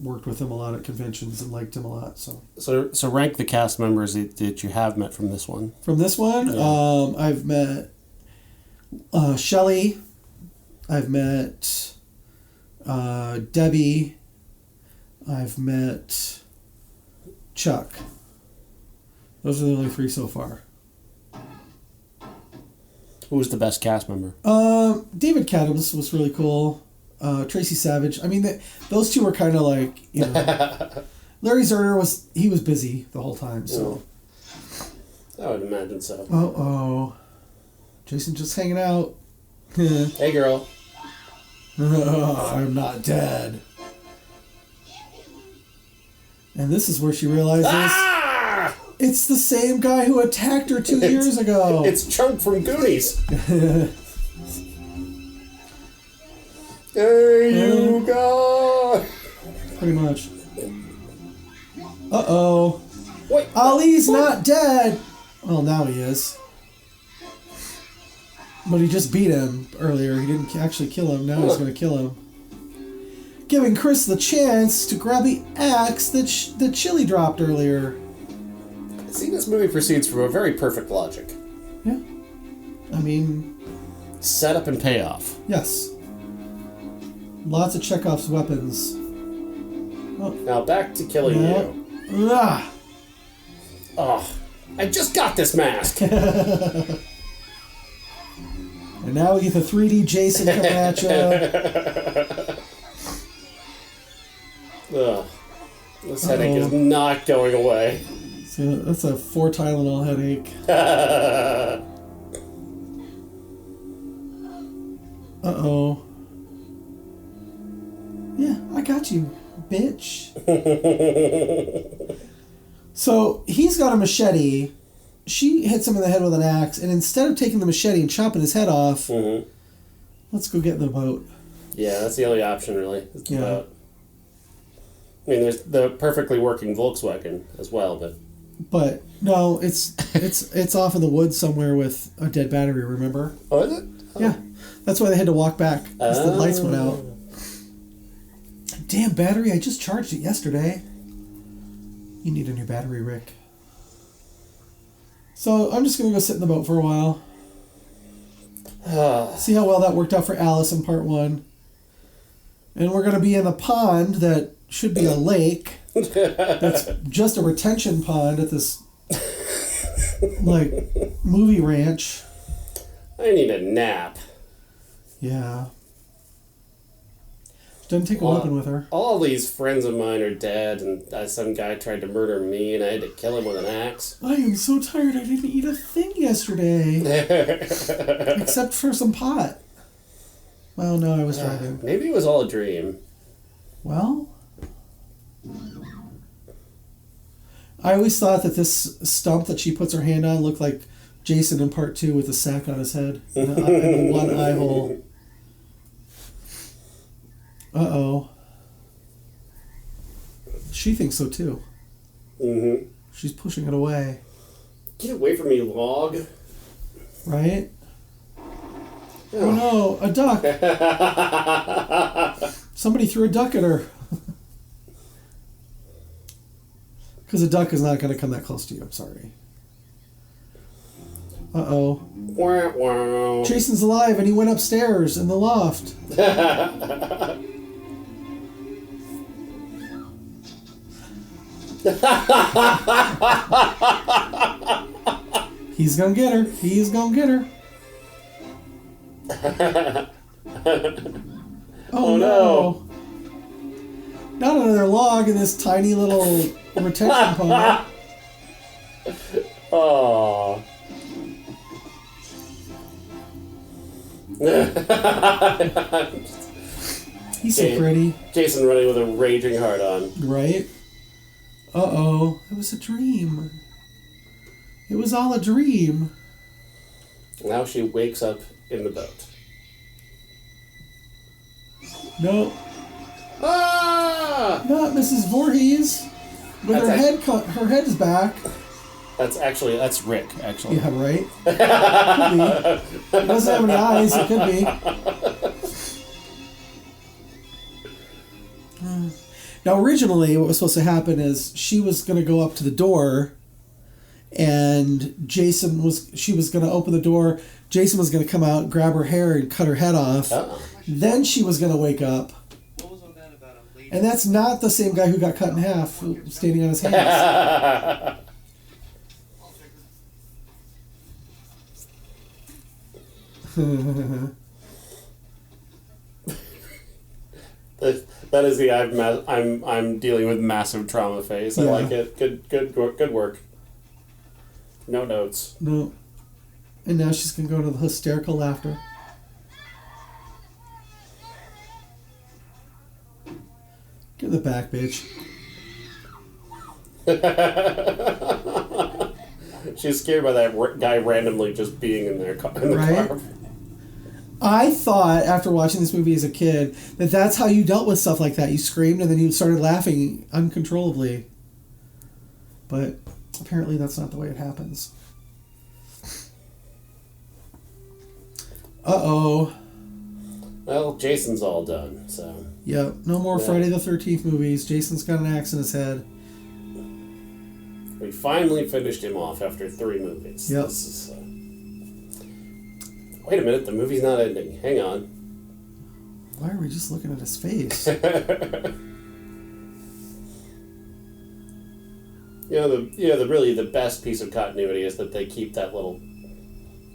worked with him a lot at conventions and liked him a lot. So rank the cast members that you have met from this one. From this one, Yeah. I've met Shelley. I've met Debbie. I've met Chuck. Those are the only 3 so far. Who's the best cast member? David Cadams was really cool. Tracy Savage. I mean, those two were kind of like, you know. Larry Zerner was busy the whole time, so. I would imagine so. Uh-oh. Jason just hanging out. Hey, girl. I'm not dead. And this is where she realizes it's the same guy who attacked her 2 years ago. It's Chunk from Goonies. There you go. Pretty much. Uh-oh. Wait. Ali's not dead. Well, now he is. But he just beat him earlier. He didn't actually kill him. Now he's going to kill him. Giving Chris the chance to grab the axe that Chili dropped earlier. See, this movie proceeds from a very perfect logic. Yeah. I mean, Setup and payoff. yes. Lots of Chekhov's weapons. Now back to killing Yeah. you. Ah. Oh, I just got this mask. And now we get the 3D Jason coming at you. Ugh. This headache is not going away. So that's a 4 Tylenol headache. Uh-oh. Yeah, I got you, bitch. So he's got a machete. She hits him in the head with an axe, and instead of taking the machete and chopping his head off, let's go get in the boat. Yeah, that's the only option, really. It's Yeah. about... I mean, there's the perfectly working Volkswagen as well, but... But no, it's off in the woods somewhere with a dead battery. Remember? Oh, is it? Oh. Yeah, that's why they had to walk back because the lights went out. Damn battery! I just charged it yesterday. You need a new battery, Rick. So I'm just gonna go sit in the boat for a while. See how well that worked out for Alice in part 1. And we're gonna be in the pond that should be a lake. That's just a retention pond at this like movie ranch. I need a nap. Yeah. Doesn't take a weapon with her. All these friends of mine are dead, and some guy tried to murder me, and I had to kill him with an axe. I am so tired. I didn't eat a thing yesterday. Except for some pot. Well, no, I was driving. Maybe it was all a dream. Well, I always thought that this stump that she puts her hand on looked like Jason in part 2 with a sack on his head and the one eye hole. Uh-oh. She thinks so too. Mm-hmm. She's pushing it away. Get away from me, log. Right? Oh no, a duck. Somebody threw a duck at her. Because a duck is not going to come that close to you. I'm sorry. Uh-oh. Wah, wah. Jason's alive and he went upstairs in the loft. He's going to get her. He's going to get her. Oh no. Not another log in this tiny little retention pond. Oh. He's so pretty. Jason running with a raging heart on. Right? Uh-oh. It was a dream. It was all a dream. Now she wakes up in the boat. No, Ah! not Mrs. Voorhees. With That's her a- head cut, her head is back. That's Rick, actually. Yeah, right. Could be. He doesn't have any eyes. It could be. Now, originally, what was supposed to happen is she was going to go up to the door, and she was going to open the door. Jason was going to come out, grab her hair, and cut her head off. Oh. Then she was going to wake up. What was on that about a lady? And that's not the same guy who got cut in half, standing on his hands. That is the I'm dealing with massive trauma phase. I Yeah. like it. Good work. No notes. No. And now she's going to go to the hysterical laughter. Get in the back, bitch. She's scared by that guy randomly just being in the Right? car. I thought, after watching this movie as a kid, that that's how you dealt with stuff like that. You screamed and then you started laughing uncontrollably. But apparently that's not the way it happens. Uh-oh. Well, Jason's all done, so. Yep, no more Yeah. Friday the 13th movies. Jason's got an axe in his head. We finally finished him off after 3 movies. Yep. This is, wait a minute, the movie's not ending. Hang on. Why are we just looking at his face? The best piece of continuity is that they keep that little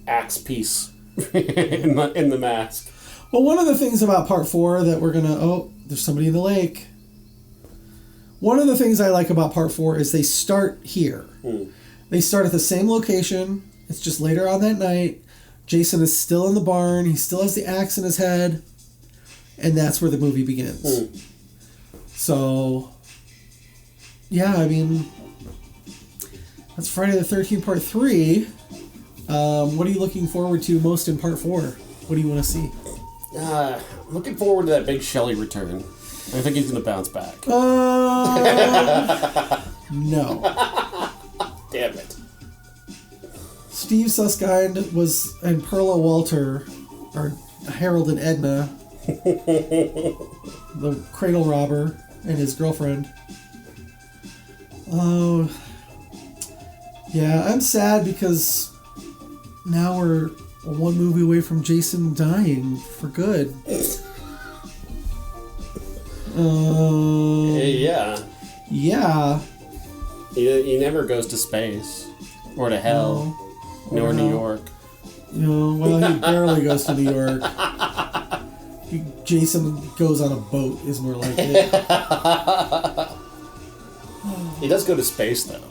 axe piece in the mask. Well, one of the things about part 4 that we're gonna... Oh, there's somebody in the lake. One of the things I like about part 4 is they start here. They start at the same location. It's just later on that night. Jason is still in the barn. He still has the axe in his head. And that's where the movie begins. So, yeah, I mean, that's Friday the 13th part 3. What are you looking forward to most in part 4? What do you want to see? Looking forward to that big Shelley return. I think he's going to bounce back. No. Damn it. Steve Susskind and Perla Walter are Harold and Edna, the cradle robber and his girlfriend. Oh, yeah, I'm sad because now we're one movie away from Jason dying for good. Yeah. Yeah. He never goes to space. Or to hell. Nor New York. No, well, he barely goes to New York. Jason goes on a boat is more like it. He does go to space, though.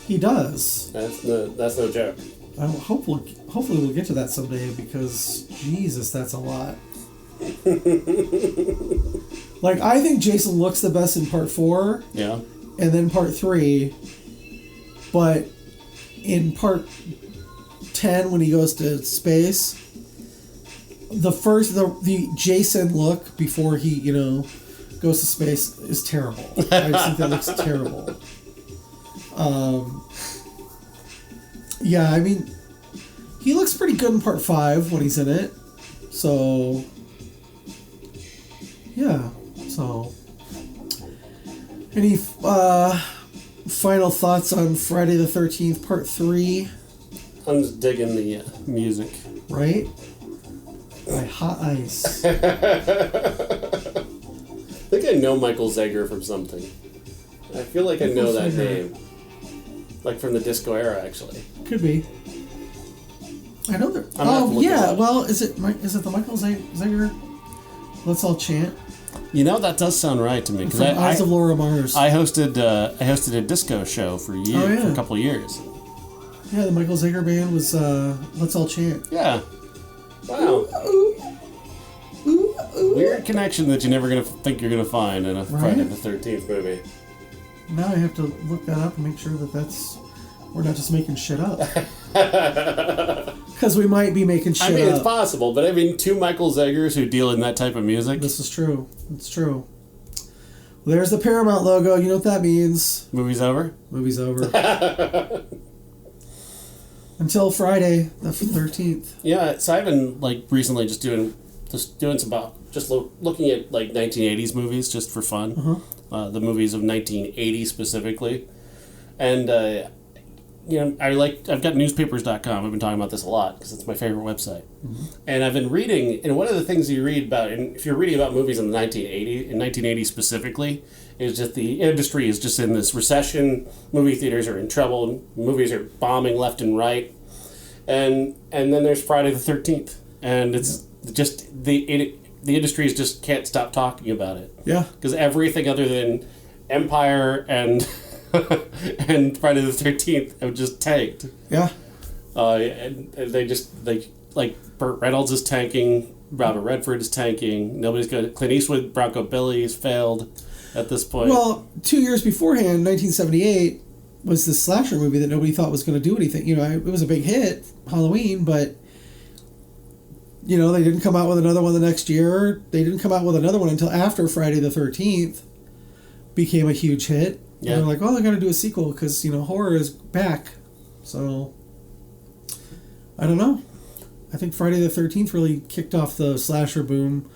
He does. That's no joke. Hopefully we'll get to that someday because Jesus, that's a lot. Like, I think Jason looks the best in part 4. Yeah. And then part 3. But in part 10, when he goes to space, the Jason look before he, goes to space is terrible. I just think that looks terrible. Yeah, I mean, he looks pretty good in part 5 when he's in it. So, yeah. So, any final thoughts on Friday the 13th part 3? I'm just digging the music. Right? By Hot Ice. I think I know Michael Zager from something. I feel like I know that name. Like from the disco era, actually. Could be. I know there. I'm gonna have to look it yeah. up. Well, is it the Michael Zager? Let's all chant. That does sound right to me. From Eyes of Laura Mars. I hosted a disco show for years, Oh, yeah. for a couple of years. Yeah, the Michael Zager band was Let's All Chant. Yeah. Wow. Weird connection that you're never gonna think you're gonna find in a Friday the 13th movie. Now I have to look that up and make sure that we're not just making shit up. Because we might be making shit I mean, it's up. possible, but I mean, two Michael Zeggers who deal in that type of music. This is true. It's true. Well, there's the Paramount logo. You know what that means. Movie's over. Movie's over. Until Friday, the 13th. Yeah, so I've been like recently just doing some looking at like 1980s movies just for fun. The movies of 1980 specifically, and I've got newspapers.com. I've been talking about this a lot because it's my favorite website, and I've been reading. And one of the things you read about, and if you're reading about movies in 1980 specifically, is just the industry is just in this recession. Movie theaters are in trouble. Movies are bombing left and right, and then there's Friday the 13th, and it's just the industries just can't stop talking about it. Yeah. Because everything other than Empire and and Friday the 13th have just tanked. Yeah. And they Burt Reynolds is tanking, Robert Redford is tanking. Nobody's good. Clint Eastwood, Bronco Billy has failed at this point. Well, 2 years beforehand, 1978, was this slasher movie that nobody thought was going to do anything. You know, it was a big hit, Halloween, but you know, they didn't come out with another one the next year. They didn't come out with another one until after Friday the 13th became a huge hit. Yeah. And they're like, well, they got to do a sequel because, you know, horror is back. So, I don't know. I think Friday the 13th really kicked off the slasher boom,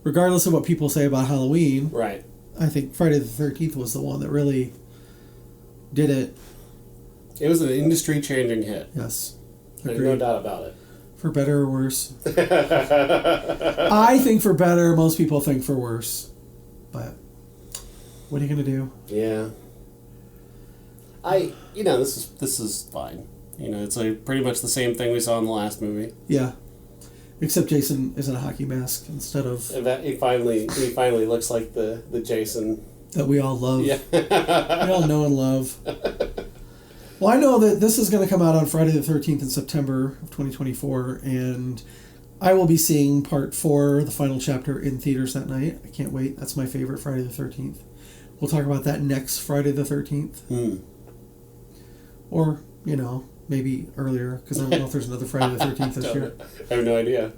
regardless of what people say about Halloween. Right. I think Friday the 13th was the one that really did it. It was an industry-changing hit. Yes. There's no doubt about it. For better or worse. I think for better. Most people think for worse. But what are you going to do? Yeah. This is fine. You know, it's like pretty much the same thing we saw in the last movie. Yeah. Except Jason is in a hockey mask instead of And that he finally looks like the Jason. that we all love. Yeah. We all know and love. Well, I know that this is going to come out on Friday the 13th in September of 2024, and I will be seeing part 4, the final chapter, in theaters that night. I can't wait. That's my favorite Friday the 13th. We'll talk about that next Friday the 13th. Or, you know, maybe earlier, because I don't know if there's another Friday the 13th this year. I have no idea.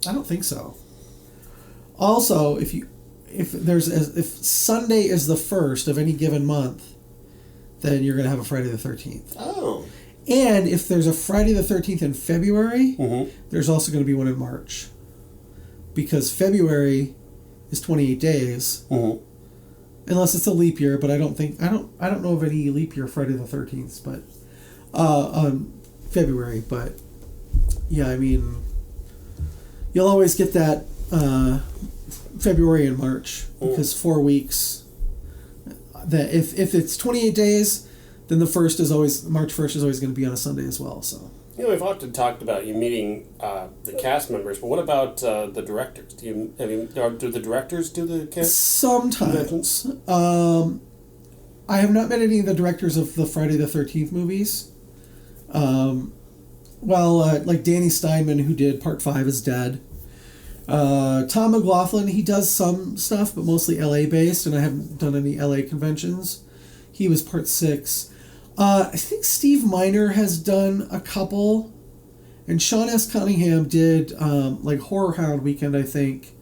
I don't think so. Also, if Sunday is the first of any given month, then you're going to have a Friday the 13th. Oh. And if there's a Friday the 13th in February, Mm-hmm. there's also going to be one in March. Because February is 28 days. Mm-hmm. Unless it's a leap year, but I don't know of any leap year Friday the 13th, but on February, but yeah, I mean, you'll always get that February and March because 4 weeks. That if it's 28 days, then March 1st is always going to be on a Sunday as well. So You know, we've often talked about you meeting the cast members, but what about the directors? Do the directors do the cast? sometimes I have not met any of the directors of the Friday the 13th movies. Like Danny Steinman, who did Part 5, is dead. Tom McLaughlin, he does some stuff, but mostly LA based, and I haven't done any LA conventions. He was Part 6. I think Steve Miner has done a couple, and Sean S. Cunningham did Horror Hound Weekend, I think,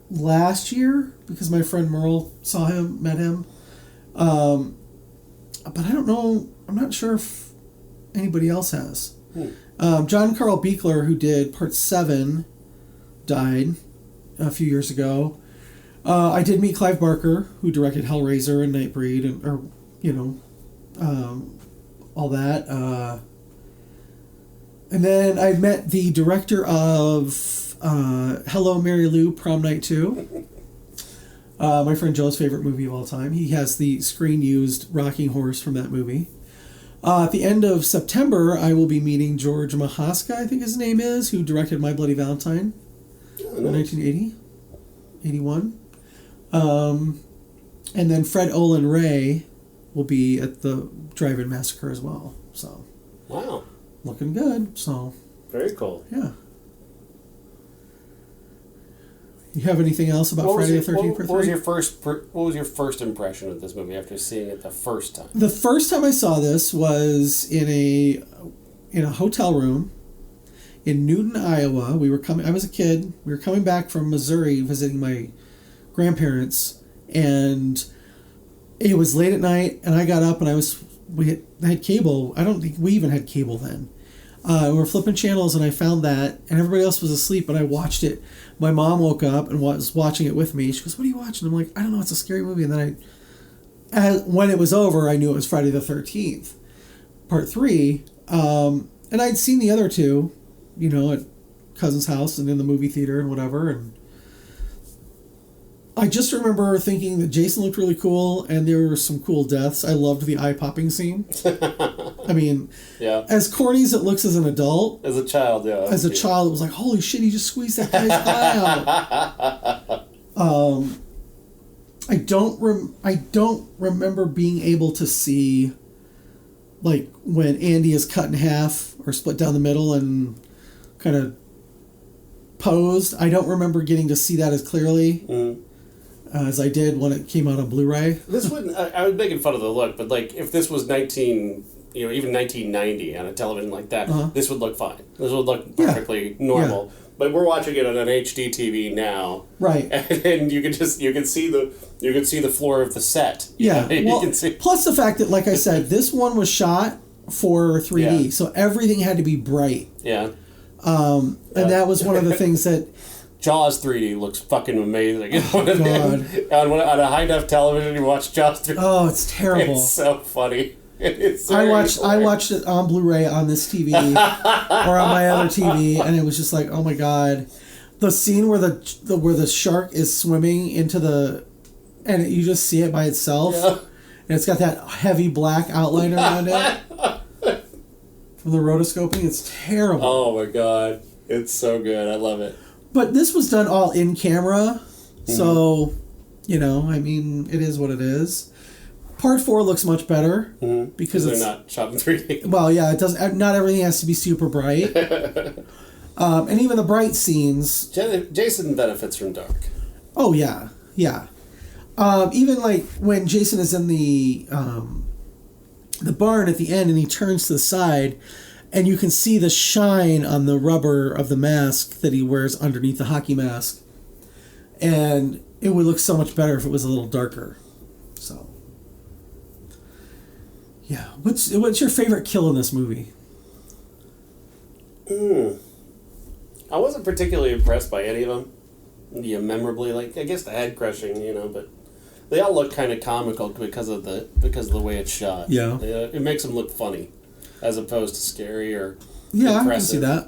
last year, because my friend Merle met him. But I don't know, I'm not sure if anybody else has. John Carl Beekler, who did Part 7, died a few years ago. I did meet Clive Barker, who directed Hellraiser and Nightbreed, all that. And then I met the director of Hello, Mary Lou, Prom Night 2. My friend Joe's favorite movie of all time. He has the screen-used rocking horse from that movie. At the end of September, I will be meeting George Mahaska, I think his name is, who directed My Bloody Valentine in 1980, 81. And then Fred Olen Ray will be at the Drive-In Massacre as well. So, Wow. looking good. So, Very cool. yeah. You have anything else about Friday the 13th? What was your first impression of this movie after seeing it the first time? The first time I saw this was in in a hotel room in Newton, Iowa. I was a kid. We were coming back from Missouri visiting my grandparents, and it was late at night, and I got up and I had cable. I don't think we even had cable then. We were flipping channels, and I found that, and everybody else was asleep, and I watched it. My mom woke up and was watching it with me. She goes, "What are you watching?" I'm like, "I don't know, it's a scary movie." And then when it was over, I knew it was Friday the 13th, part 3. And I'd seen the other two, at cousin's house and in the movie theater and whatever, and I just remember thinking that Jason looked really cool, and there were some cool deaths. I loved the eye-popping scene. I mean, Yeah. as corny as it looks as an adult, As a child, yeah. as a child, it was like, holy shit, he just squeezed that guy's eye out. I don't remember being able to see, like, when Andy is cut in half or split down the middle and kind of posed. I don't remember getting to see that as clearly. As I did when it came out on Blu-ray. This wouldn't. I was making fun of the look, but like if this was even 1990 on a television like that, this would look fine. This would look perfectly normal. Yeah. But we're watching it on an HD TV now, Right? and you can see the floor of the set. Yeah. You Well, can see. plus the fact that, like I said, this one was shot for 3D, Yeah. so everything had to be bright. Yeah. And that was one of the things that. Jaws 3D looks fucking amazing. Oh, God. on a high def television, you watch Jaws 3D. Oh, it's terrible. It's so funny. It's I very watched it on Blu-ray on this TV or on my other TV, and it was just like, oh my god, the scene where the shark is swimming into and you just see it by itself, and it's got that heavy black outline around it from the rotoscoping. It's terrible. Oh my god, it's so good. I love it. But this was done all in camera, so I mean, it is what it is. Part 4 looks much better because they're it's not shot in 3D. Well, yeah, it does. Not everything has to be super bright, and even the bright scenes. Jason benefits from dark. Oh yeah, yeah. Even like when Jason is in the barn at the end, and he turns to the side, and you can see the shine on the rubber of the mask that he wears underneath the hockey mask, and it would look so much better if it was a little darker. So. Yeah. What's your favorite kill in this movie? I wasn't particularly impressed by any of them. Yeah, memorably, like I guess the head crushing, but they all look kind of comical because of the way it's shot. Yeah. It makes them look funny, as opposed to scary or Yeah, impressive. I can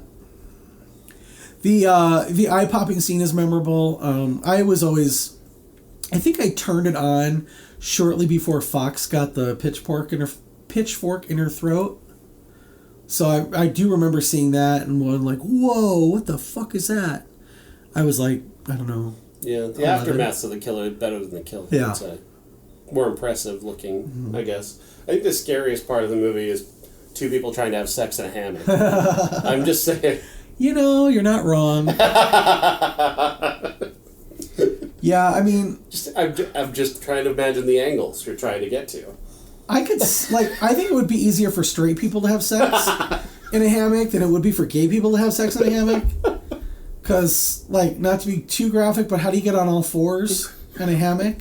see that. The eye popping scene is memorable. I think I turned it on shortly before Fox got the pitchfork in her throat. So I do remember seeing that and going like, whoa, what the fuck is that? I was like, I don't know. Yeah, the aftermaths of the killer is better than the kill. Yeah. I'd say. More impressive looking, I guess. I think the scariest part of the movie is two people trying to have sex in a hammock. I'm just saying. You're not wrong. Yeah, I mean... I'm just trying to imagine the angles you're trying to get to. I think it would be easier for straight people to have sex in a hammock than it would be for gay people to have sex in a hammock. Because, not to be too graphic, but how do you get on all fours in a hammock?